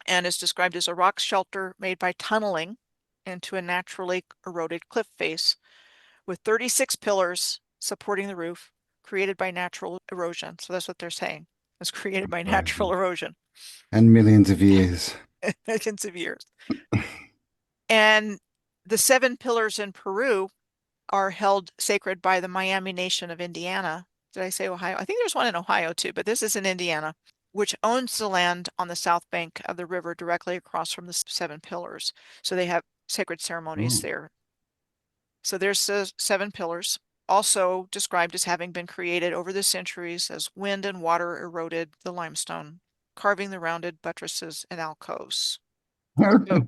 and is described as a rock shelter made by tunneling into a naturally eroded cliff face with 36 pillars supporting the roof created by natural erosion. So that's what they're saying. It's created by natural erosion. And millions of years. Millions of years. And the seven pillars in Peru are held sacred by the Miami Nation of Indiana. Did I say Ohio? I think there's one in Ohio too, but this is in Indiana, which owns the land on the south bank of the river directly across from the seven pillars. So they have sacred ceremonies Oh, there. So there's the seven pillars, also described as having been created over the centuries as wind and water eroded the limestone, carving the rounded buttresses and alcoves. How, So,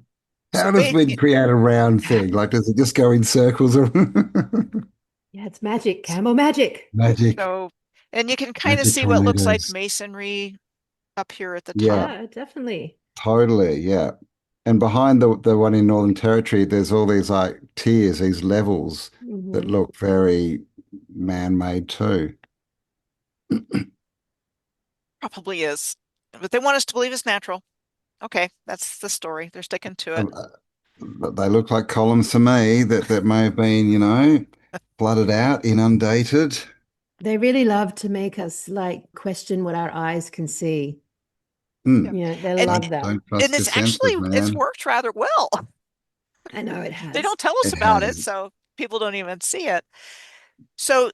how so does wind create a round thing? Like, does it just go in circles or Yeah, it's magic, Camel magic. magic? so, and you can kind of Magic see what looks like tornadoes. masonry up here at the Yeah, top. Yeah, definitely. totally. Yeah. And behind the one in Northern Territory, there's all these like tiers, these levels that Hmm. look very man-made too. Probably is. But they want us to believe it's natural. Okay, that's the story. They're sticking to it. They look like columns to me that may have been, flooded out, inundated. They really love to make us like question what our eyes can see. Yeah. Hmm. They And love that. Don't trust your it's actually senses, it's man. worked rather well. I know it They has. don't tell us It about it, has. so people don't even see it. So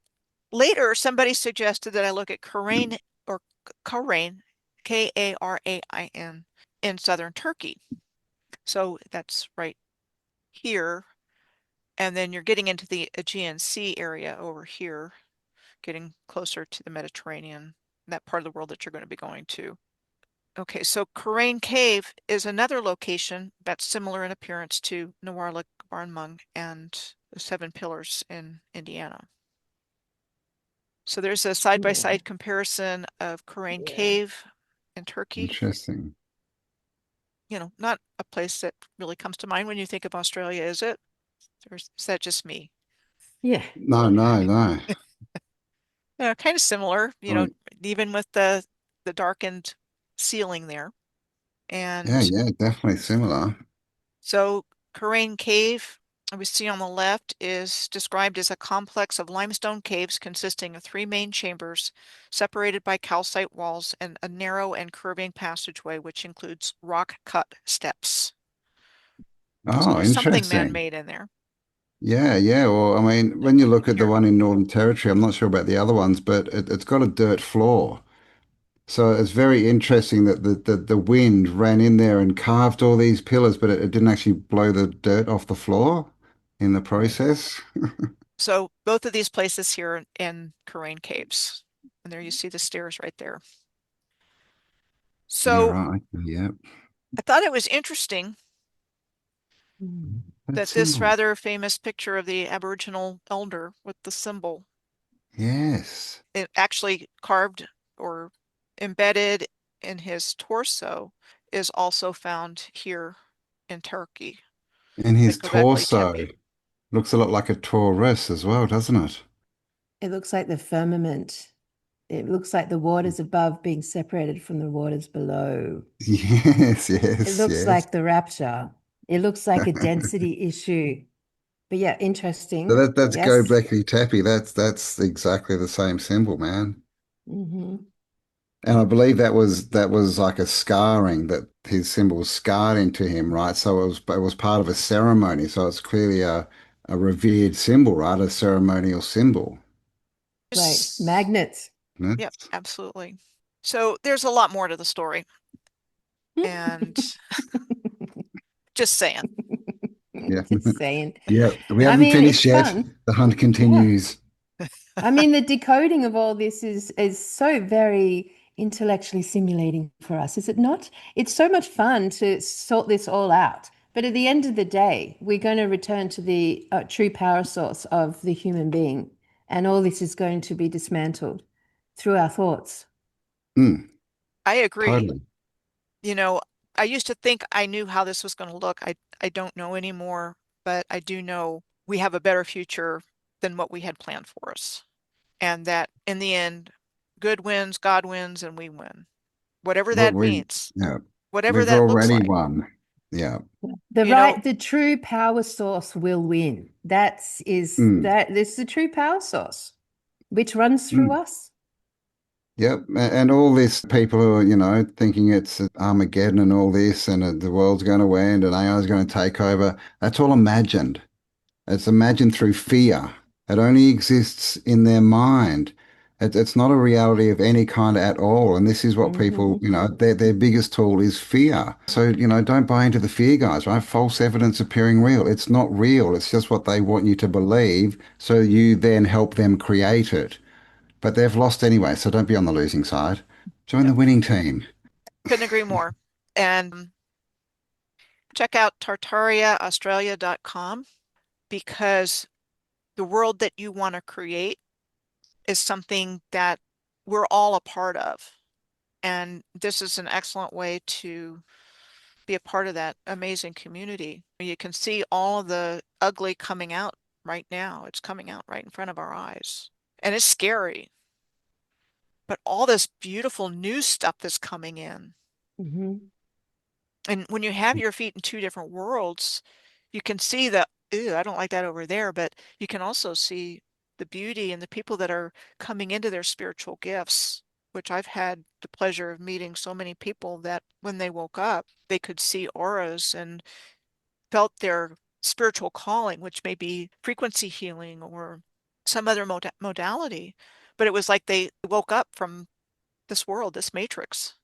later, somebody suggested that I look at Karain or Karain, Karain, in southern Turkey. So that's right here. And then you're getting into the Aegean Sea area over here, getting closer to the Mediterranean, that part of the world that you're going to be going to. Okay, so Karain Cave is another location that's similar in appearance to Nawarlik Barnmung and the Seven Pillars in Indiana. So there's a side-by-side comparison of Karain Cave in Turkey. Interesting. Not a place that really comes to mind when you think of Australia, is it? Or is that just me? Yeah. No, no, no. Yeah, kind of similar, I mean, even with the darkened ceiling there. yeah, And yeah, definitely similar. so Karain Cave, we see on the left, is described as a complex of limestone caves consisting of three main chambers separated by calcite walls and a narrow and curving passageway, which includes rock-cut steps. So Oh, there's something interesting. man-made in there. Yeah, yeah. Well, I mean, when you look at the Here. one in Northern Territory, I'm not sure about the other ones, but it's got a dirt floor. So it's very interesting that the wind ran in there and carved all these pillars, but it didn't actually blow the dirt off the floor in the Right. process. So both of these places here in Karain Caves. And there you see the stairs right there. Yeah, So right. Yeah, I thought it was interesting that that this symbol. rather famous picture of the Aboriginal elder with the symbol, Yes. it actually carved or embedded in his torso, is also found here in Turkey, And the his Göbekli torso Tepe. looks a lot like a Taurus as well, doesn't it? It looks like the firmament. It looks like the waters above being separated from the waters below. Yes, It yes, looks yes. like the rapture. It looks like a density issue. But yeah, So interesting. that's Yes. Göbekli Tepe. That's exactly the same symbol, man. Hmm. And I believe that was like a scarring that his symbol was scarred into him, right? So it was part of a ceremony. So it's clearly a revered symbol, right? A ceremonial symbol. Like Just, magnets. yep, absolutely. So there's a lot more to the story, and just saying. Yeah. Just saying. Yeah. We I haven't mean, finished it's yet. fun. The hunt Yeah. continues. I mean, the decoding of all this is so very intellectually stimulating for us, is it not? It's so much fun to sort this all out. But at the end of the day, we're going to return to the true power source of the human being, and all this is going to be dismantled through our thoughts. Mm, I agree. totally. You know, I used to think I knew how this was going to look. I don't know anymore, but I do know we have a better future than what we had planned for us. And that in the end, good wins, God wins, and we win. Whatever We, that we means, yeah, whatever we've that looks already like. won. Yeah. The You know, right, the true power source will win. Mm, This is the true power source, which runs through mm. us. Yep, and all this people who are, thinking it's Armageddon and all this, and the world's going to end and AI is going to take over. That's all imagined. It's imagined through fear. It only exists in their mind. It's not a reality of any kind at all. And this is what people, Hmm. their biggest tool is fear. So, don't buy into the fear, guys, right? False evidence appearing real. It's not real. It's just what they want you to believe. So you then help them create it. But they've lost anyway, so don't be on the losing side. Join yep, the winning team. couldn't agree more. And check out tartariaaustralia.com, because the world that you want to create is something that we're all a part of. And this is an excellent way to be a part of that amazing community. You can see all of the ugly coming out right now. It's coming out right in front of our eyes. And it's scary. But all this beautiful new stuff is coming in. Hmm. And when you have your feet in two different worlds, you can see the, ew, I don't like that over there, but you can also see the beauty and the people that are coming into their spiritual gifts, which I've had the pleasure of meeting so many people that when they woke up, they could see auras and felt their spiritual calling, which may be frequency healing or some other modality. But it was like they woke up from this world, this matrix.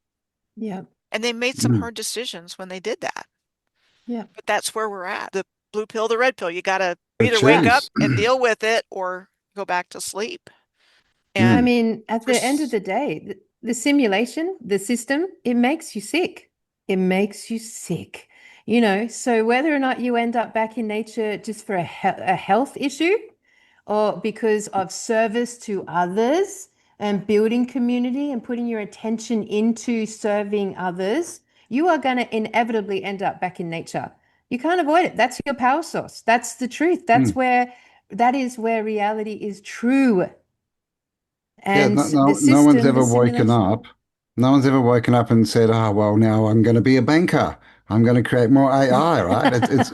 Yeah. And they made some Mm. hard decisions when they did that. Yeah. But that's where we're at. The blue pill, the red pill. You got to To either wake up choose. and deal with it or go back to sleep. I And Mm. mean, at the end of there's, the day, the simulation, the system, it makes you sick. It makes you sick. So whether or not you end up back in nature just for a health issue or because of service to others and building community and putting your attention into serving others, you are going to inevitably end up back in nature. You can't avoid it. That's your power source. That's the truth. Mm. That is where reality is true. Yeah, And no, the no one's system, the ever woken simulation. up. No one's ever woken up and said, "Oh, well, now I'm going to be a banker. I'm going to create more AI," right? It's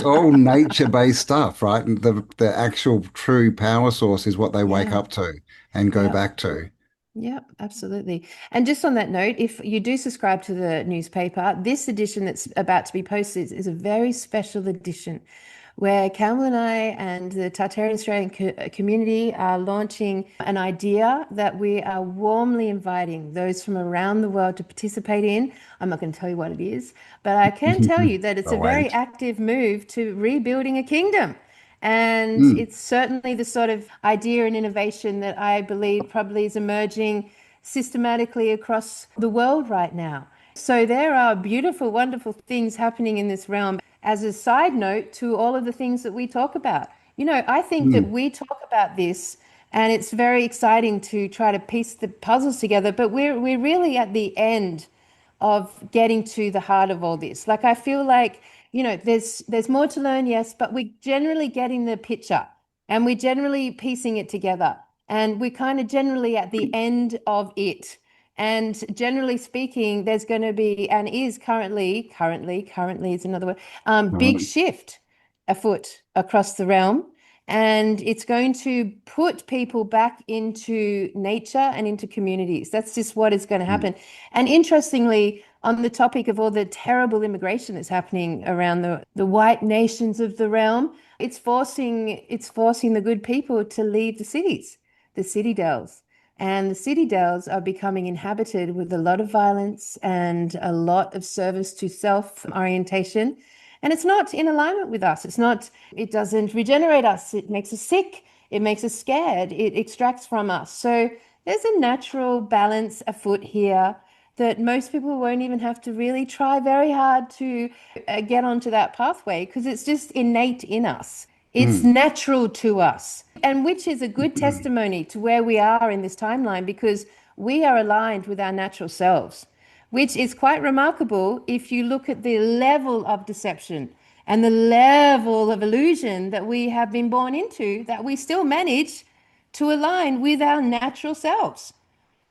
all nature-based stuff, right? And the actual true power source is what they wake Yeah, up to and go yeah, back to. yeah, absolutely. And just on that note, if you do subscribe to the newspaper, this edition that's about to be posted is a very special edition where Cambell and I and the Tartarian Australian community are launching an idea that we are warmly inviting those from around the world to participate in. I'm not going to tell you what it is, but I can tell you that it's a I'll very wait. active move to rebuilding a kingdom. And Mm. it's certainly the sort of idea and innovation that I believe probably is emerging systematically across the world right now. So there are beautiful, wonderful things happening in this realm as a side note to all of the things that we talk about. I think that Mm. we talk about this and it's very exciting to try to piece the puzzles together, but we're really at the end of getting to the heart of all this. Like I feel like, there's more to learn, yes, but we're generally getting the picture and we're generally piecing it together. And we're kind of generally at the end of it. And generally speaking, there's going to be and is currently is another word, big Right. shift afoot across the realm. And it's going to put people back into nature and into communities. That's just what is going to Mm. happen. And interestingly, on the topic of all the terrible immigration that's happening around the white nations of the realm, it's forcing the good people to leave the cities, the city dells. And the city dells are becoming inhabited with a lot of violence and a lot of service to self orientation. And it's not in alignment with us. It doesn't regenerate us. It makes us sick. It makes us scared. It extracts from us. So there's a natural balance afoot here that most people won't even have to really try very hard to get onto that pathway because it's just innate in us. It's Mm. natural to us, and which is a good testimony to where we are in this timeline because we are aligned with our natural selves, which is quite remarkable if you look at the level of deception and the level of illusion that we have been born into, that we still manage to align with our natural selves.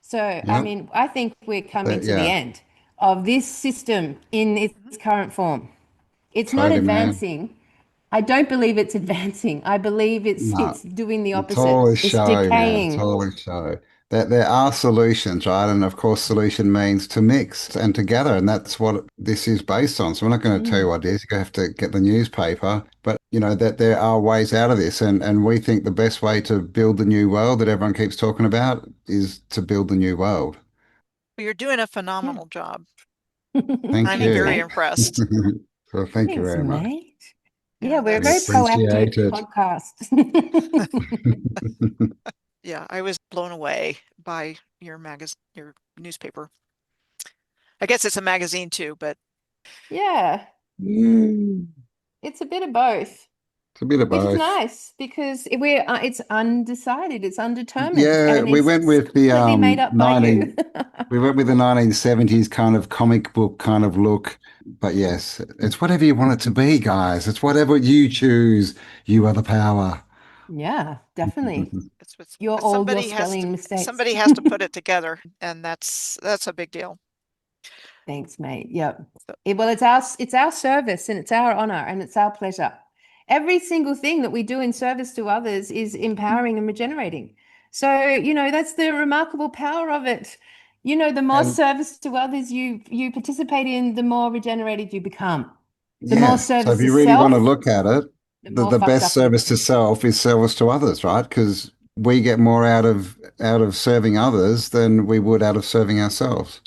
So, I Yep. mean, I think we're coming to the Yeah. end of this system in its current form. It's not Totally, man. advancing. I don't believe it's advancing. I believe it's No. it's doing the It's opposite. always It's show, man. It's decaying. always show. That there are solutions, right? And of course, solution means to mix and together, and that's what this is based on. So we're not going to tell you Mm. what it is. You have to get the newspaper, but that there are ways out of this, and we think the best way to build the new world that everyone keeps talking about is to build the new world. you're doing a Yeah. phenomenal job. Thank I'm Thanks, very you. mate. impressed. So thank you Thanks, very much. mate. Yeah, Yeah, we're a We very that's, proactive appreciate it. podcast. yeah, I was blown away by your newspaper. I guess it's a magazine too, but Yeah, Mm. it's a bit of both, It's a bit of which is both. nice because it's undecided, it's undetermined, Yeah, and we it's went with the completely made up by you. 1970s kind of comic book kind of look. But yes, it's whatever you want it to be, guys. It's whatever you choose. You are the power. Yeah, definitely. You're but all your spelling mistakes. somebody has to put it together, and that's a big deal. Thanks, mate. Yep. So, Well, it's our service and it's our honor and it's our pleasure. Every single thing that we do in service to others is empowering and regenerating. So, that's the remarkable power of it. The more And service to others you participate in, the more regenerated you become. The more yeah, so service if to you really want to self, look at it, the the, more the fucked best up you service get. to self is service to others, right? Because we get more out of serving others than we would out of serving ourselves.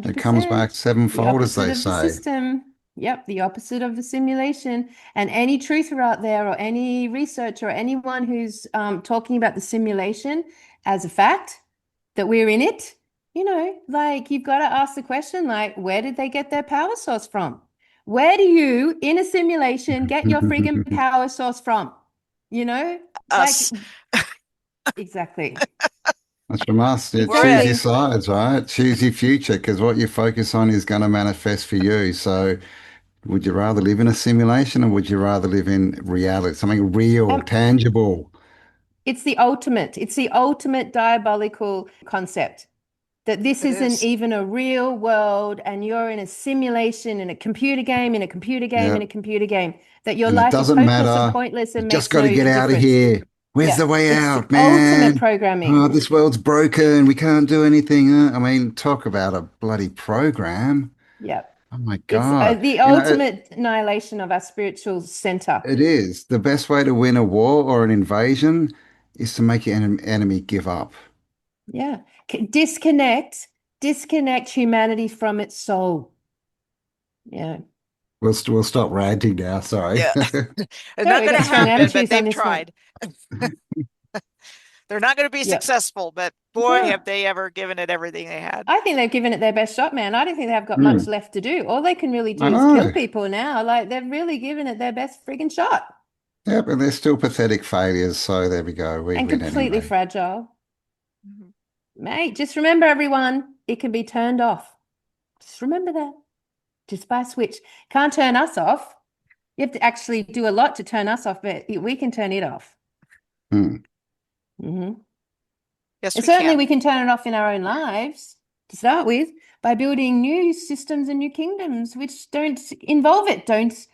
It comes back 100%. The sevenfold, as opposite they of the say. system. Yep, the opposite of the simulation. And any truther out there or any researcher or anyone who's talking about the simulation as a fact that we're in it, like you've got to ask the question, like, where did they get their power source from? Where do you, in a simulation, get your friggin' power source from? Like, Us. exactly. That's from us. Yeah, We're choose it. your Exactly. sides, right? Choose your future, because what you focus on is going to manifest for you. So, would you rather live in a simulation, or would you rather live in reality, something real, Um, tangible? It's the ultimate diabolical concept that this It isn't is. even a real world and you're in a simulation, in a computer game, in a computer game, Yeah. in a computer game, that your And it life is doesn't hopeless and matter. pointless You and just makes got to no get out of difference. here. Where's Yeah, the way it's the out, ultimate man? programming. Oh, this world's broken. We can't do anything. I mean, talk about a bloody program. Yeah, Oh my it's God. the You know, it, ultimate annihilation of our spiritual center. it is. The best way to win a war or an invasion is to make your enemy give up. Yeah, disconnect humanity from its soul. Yeah. We'll stop ranting now. Sorry. Yeah. It's Sorry, not we going to got strong happen, but attitudes on they've this one. tried. They're not going to be Yep. successful, but boy, No. have they ever given it everything they had. I think they've given it their best shot, man. I don't think they've got much Hmm. left to do. All they can really do I is kill know. people now. Like they've really given it their best friggin' shot Yeah, but they're still pathetic failures. So there we go. We and win completely anyway. fragile. Mhm. Mate, just remember, everyone, it can be turned off. Just remember that. Just by a switch. Can't turn us off. You have to actually do a lot to turn us off, but we can turn it off. Hmm. Mm-hmm. Yes, And we certainly can. we can turn it off in our own lives to start with by building new systems and new kingdoms which don't involve it, don't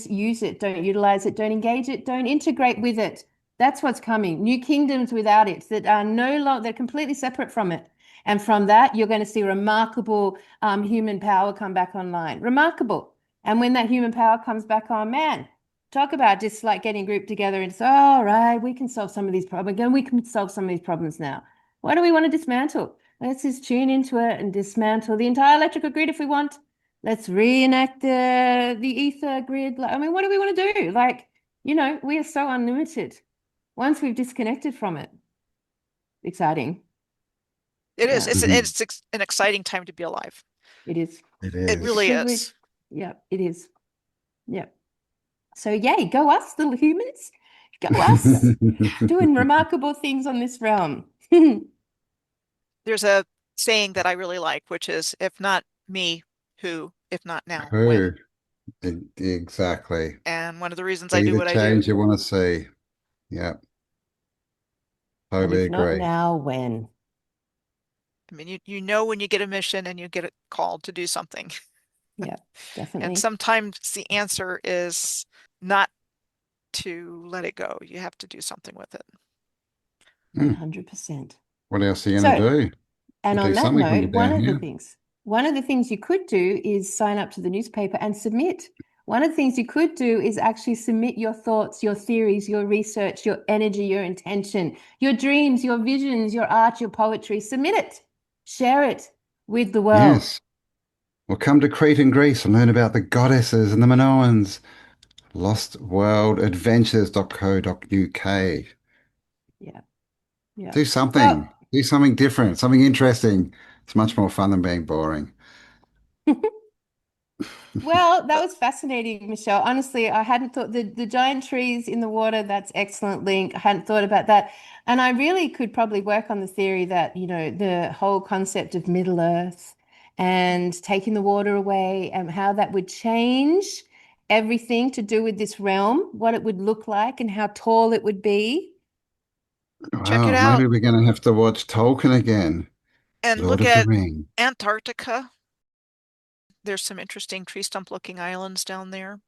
use it, don't utilize it, don't engage it, don't integrate with it. That's what's coming. New kingdoms without it that are no longer, they're completely separate from it. And from that, you're going to see remarkable human power come back online. Remarkable. And when that human power comes back on, man, talk about just like getting grouped together and say, all right, we can solve some of these problems. Again, we can solve some of these problems now. What do we want to dismantle? Let's just tune into it and dismantle the entire electrical grid if we want. Let's reenact the ether grid. I mean, what do we want to do? Like, we are so unlimited once we've disconnected from it. Exciting. It is. Yeah, Mhm. It's an exciting time to be alive. it is. It It It's a really is. privilege. is. Yeah, it is. Yeah. So yay, go us, little humans. Go us. Doing remarkable things on this realm. There's a saying that I really like, which is, if not me, who? If not now, Who? when? Exactly. And one of the reasons I Be do the what I do. change you want to see. Yeah, And totally if not agree. now, when? I mean, you know when you get a mission and you get called to do something. Yeah, And definitely. sometimes the answer is not to let it go. You have to do something with it. Hmm. 100%. What else are you going So, to do? and You do on that something when you're note, down here. one of the things you could do is sign up to the newspaper and submit. One of the things you could do is actually submit your thoughts, your theories, your research, your energy, your intention, your dreams, your visions, your art, your poetry. Submit it. Share it with the world. Yes. Well, come to Crete and Greece and learn about the goddesses and the Minoans. Lostworldadventures.co.uk. Yeah. Yeah. Do Well, something. Do something different, something interesting. It's much more fun than being boring. Well, that But was fascinating, Michelle. Honestly, I hadn't thought the giant trees in the water, that's excellent link. I hadn't thought about that. And I really could probably work on the theory that, the whole concept of Middle Earth and taking the water away and how that would change everything to do with this realm, what it would look like and how tall it would be. check it Wow, out maybe we're going to have to watch Tolkien again. and Lord look of the at Ring. Antarctica. There's some interesting tree stump looking islands down there.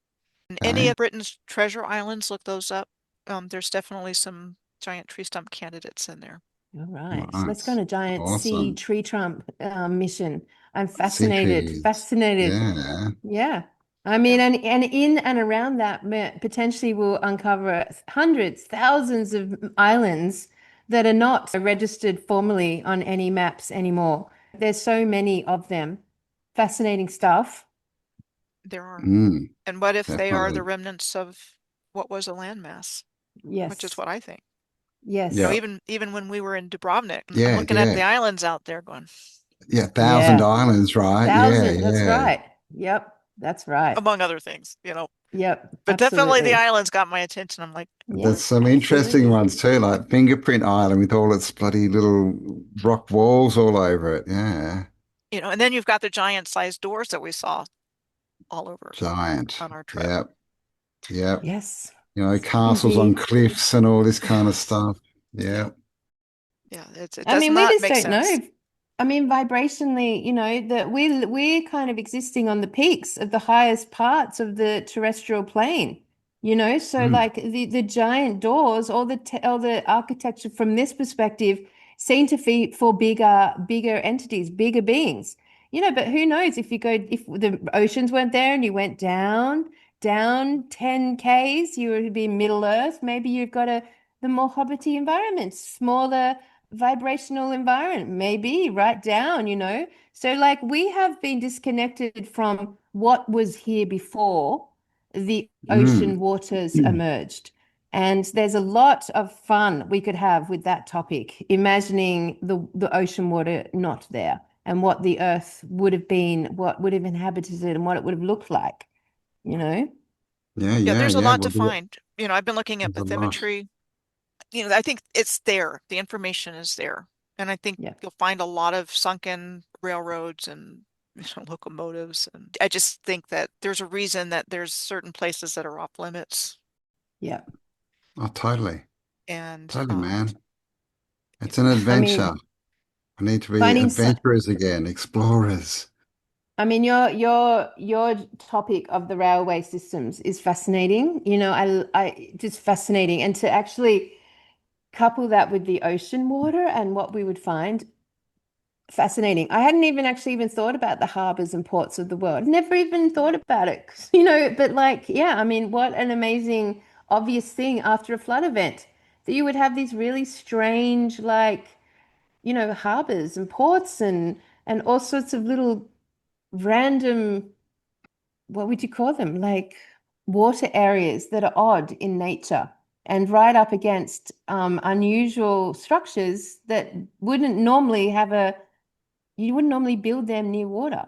And any Okay. of Britain's treasure islands, look those up. There's definitely some giant tree stump candidates in there. All right. So let's go on Nice. a giant sea Awesome. tree trump mission. I'm fascinated, CPs. fascinated. Yeah. Yeah. I mean, Yeah. and in and around that, potentially we'll uncover hundreds, thousands of islands that are not registered formally on any maps anymore. There's so many of them. Fascinating stuff. There are. Mm, And what if they are the definitely. remnants of what was a landmass, which is Yes. what I think. Yes. Yeah. Even when we were in Dubrovnik, I'm Yeah, looking at yeah. the islands out there going, Yeah, Thousand Yeah. Islands, right? Yeah, Thousand. That's yeah. right. Yep. That's right. among other things, you know. Yep. But definitely the Absolutely. islands got my attention. I'm like, Yeah. There's some interesting Absolutely. ones too, like Fingerprint Island with all its bloody little rock walls all over it. Yeah. you know, and then you've got the giant sized doors that we saw all over Giant. on our trip. Yep. Yep. Yes. You know, castles on Indeed. cliffs and all this kind of stuff. Yeah. Yeah. Yeah. It I does mean, we not just make don't sense. know. I mean, vibrationally, you know, that we're kind of existing on the peaks of the highest parts of the terrestrial plane, you know. So Mm, like the giant doors, all the architecture from this perspective seem to be for bigger entities, bigger beings, you know. But who knows if you go if the oceans weren't there and you went down 10 Ks, you would be Middle Earth. Maybe you've got the more hobbity environment, smaller vibrational environment, maybe right down, you know. So, like, we have been disconnected from what was here before the mm. ocean waters emerged. And there's a lot of fun we could have with that topic, imagining the ocean water not there and what the earth would have been, what would have inhabited it, and what it would have looked like, you know? Yeah, Yeah, yeah, there's a yeah. lot to Well, find. You know, I've been looking at there's a lot. bathymetry. You know, I think it's there. The information is there. And I think Yeah. you'll find a lot of sunken railroads and locomotives. And I just think that there's a reason that there's certain places that are off limits. Yeah. Oh, totally. And Totally, man. you It's know, an I adventure. mean, We need to be finding adventurers again, explorers. I mean, your topic of the railway systems is fascinating. You know, I just fascinating, and to actually couple that with the ocean water and what we would find, fascinating. I hadn't even actually even thought about the harbors and ports of the world. Never even thought about it, you know. But like, yeah, I mean, what an amazing, obvious thing after a flood event that you would have these really strange, like, you know, harbors and ports and all sorts of little random what would you call them? Like water areas that are odd in nature and right up against unusual structures that wouldn't normally you wouldn't normally build them near water,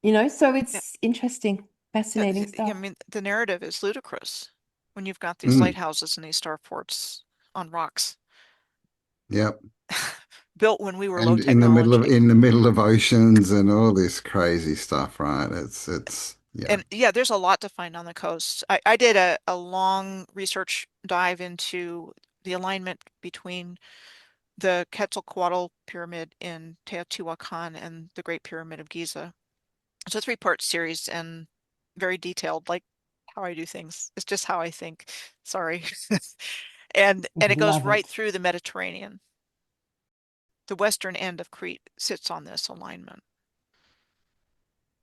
you know? So yeah, it's interesting, fascinating I stuff. mean, the narrative is ludicrous when you've got these Mm, lighthouses and these starports on rocks yep. built when we were low And in the middle of technology. oceans and all this crazy stuff, right? It's yeah. And yeah, there's a lot to find on the coast. I did a long research dive into the alignment between the Quetzalcoatl Pyramid in Teotihuacan and the Great Pyramid of Giza. It's a three-part series and very detailed, like how I do things. It's just how I think. Sorry. And it goes Love right it. through the Mediterranean. The western end of Crete sits on this alignment.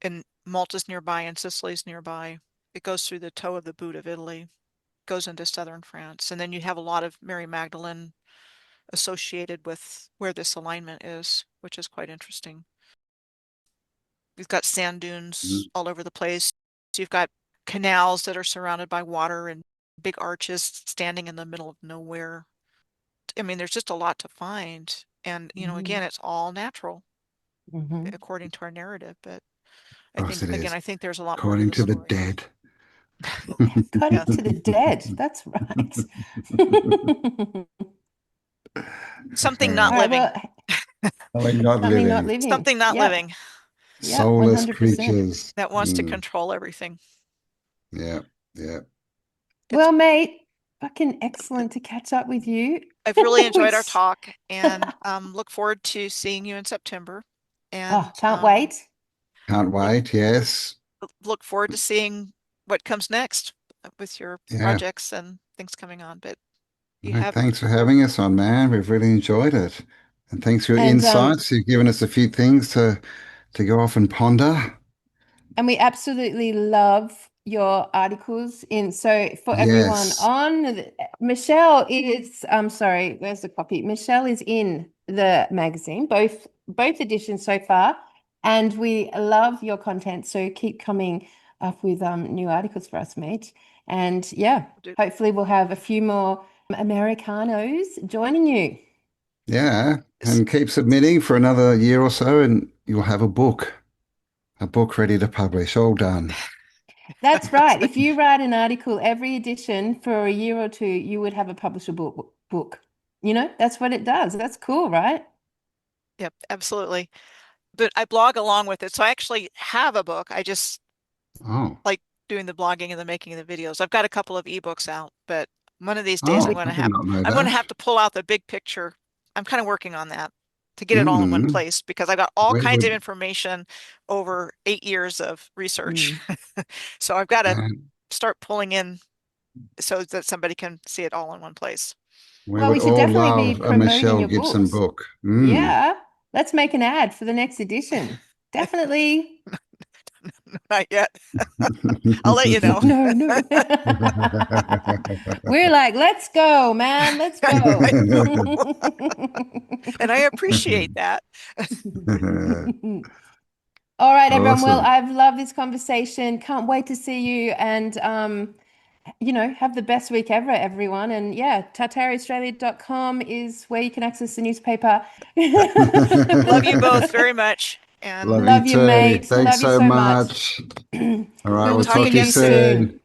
And Malta's nearby and Sicily's nearby. It goes through the toe of the boot of Italy, goes into southern France. And then you have a lot of Mary Magdalene associated with where this alignment is, which is quite interesting. You've got sand dunes Mm, all over the place. So you've got canals that are surrounded by water and big arches standing in the middle of nowhere. I mean, there's just a lot to find. And, you know, Hmm. again, it's all natural Hmm. according to our narrative. But I of course think, it again, is. I think there's a lot more to According the to the story. dead. According Yes. to the dead. That's right. Something All not right, living. well, Something not something not living. living. Something not Yep. living Yep, Soulless 100%. creatures. that wants to Mm, control everything. yeah, yeah. It's Well, mate, fucking excellent to catch up with you. I've really enjoyed our It's talk and look forward to seeing you in September oh, and can't wait. Can't look wait. Yes. look forward to seeing what comes next with your Yeah. projects and things coming on. But you No, have thanks for having us on, man. We've really enjoyed it. And thanks for your And insights. You've given us a few things to go off and ponder. we absolutely love your articles in so for everyone Yes. on Michelle is I'm sorry, where's the copy? Michelle is in the magazine, both both editions so far, and we love your content. So keep coming up with new articles for us, mate. And yeah, hopefully we'll have a few more Americanos joining you. Yeah, and keep submitting for another year or so, and you'll have a book ready to publish, all done. That's right. If you write an article every edition for a year or two, you would have a publishable book. You know, that's what it does. That's cool, right? Yep, absolutely. But I blog along with it. So I actually have a book. I just Oh, like doing the blogging and the making of the videos. I've got a couple of ebooks out, but one of these days I did not know I'm going to that. have to pull out the big picture. I'm kind of working on that to get it all in one Mm, place because I've got all we kinds of would, information over 8 years of research. Mm. So I've got to uh, start pulling in so that somebody can see it all in one place. we Well, we would should all definitely be love a promoting Michelle your Gibson books. book. Mm. Yeah, let's make an ad for the next edition. Definitely. Not yet. I'll let you know. No, no. We're like, let's go, man. Let's go. And I appreciate that. All right, everyone. Well, Awesome. I've loved this conversation. Can't wait to see you and have the best week ever, everyone. And yeah, tartariaustralia.com is where you can access the newspaper. Love you both very much. And Love you Love you, too. mate. Thanks Love you so so much. much. All right, We we'll will talk see talk to you you again soon. soon.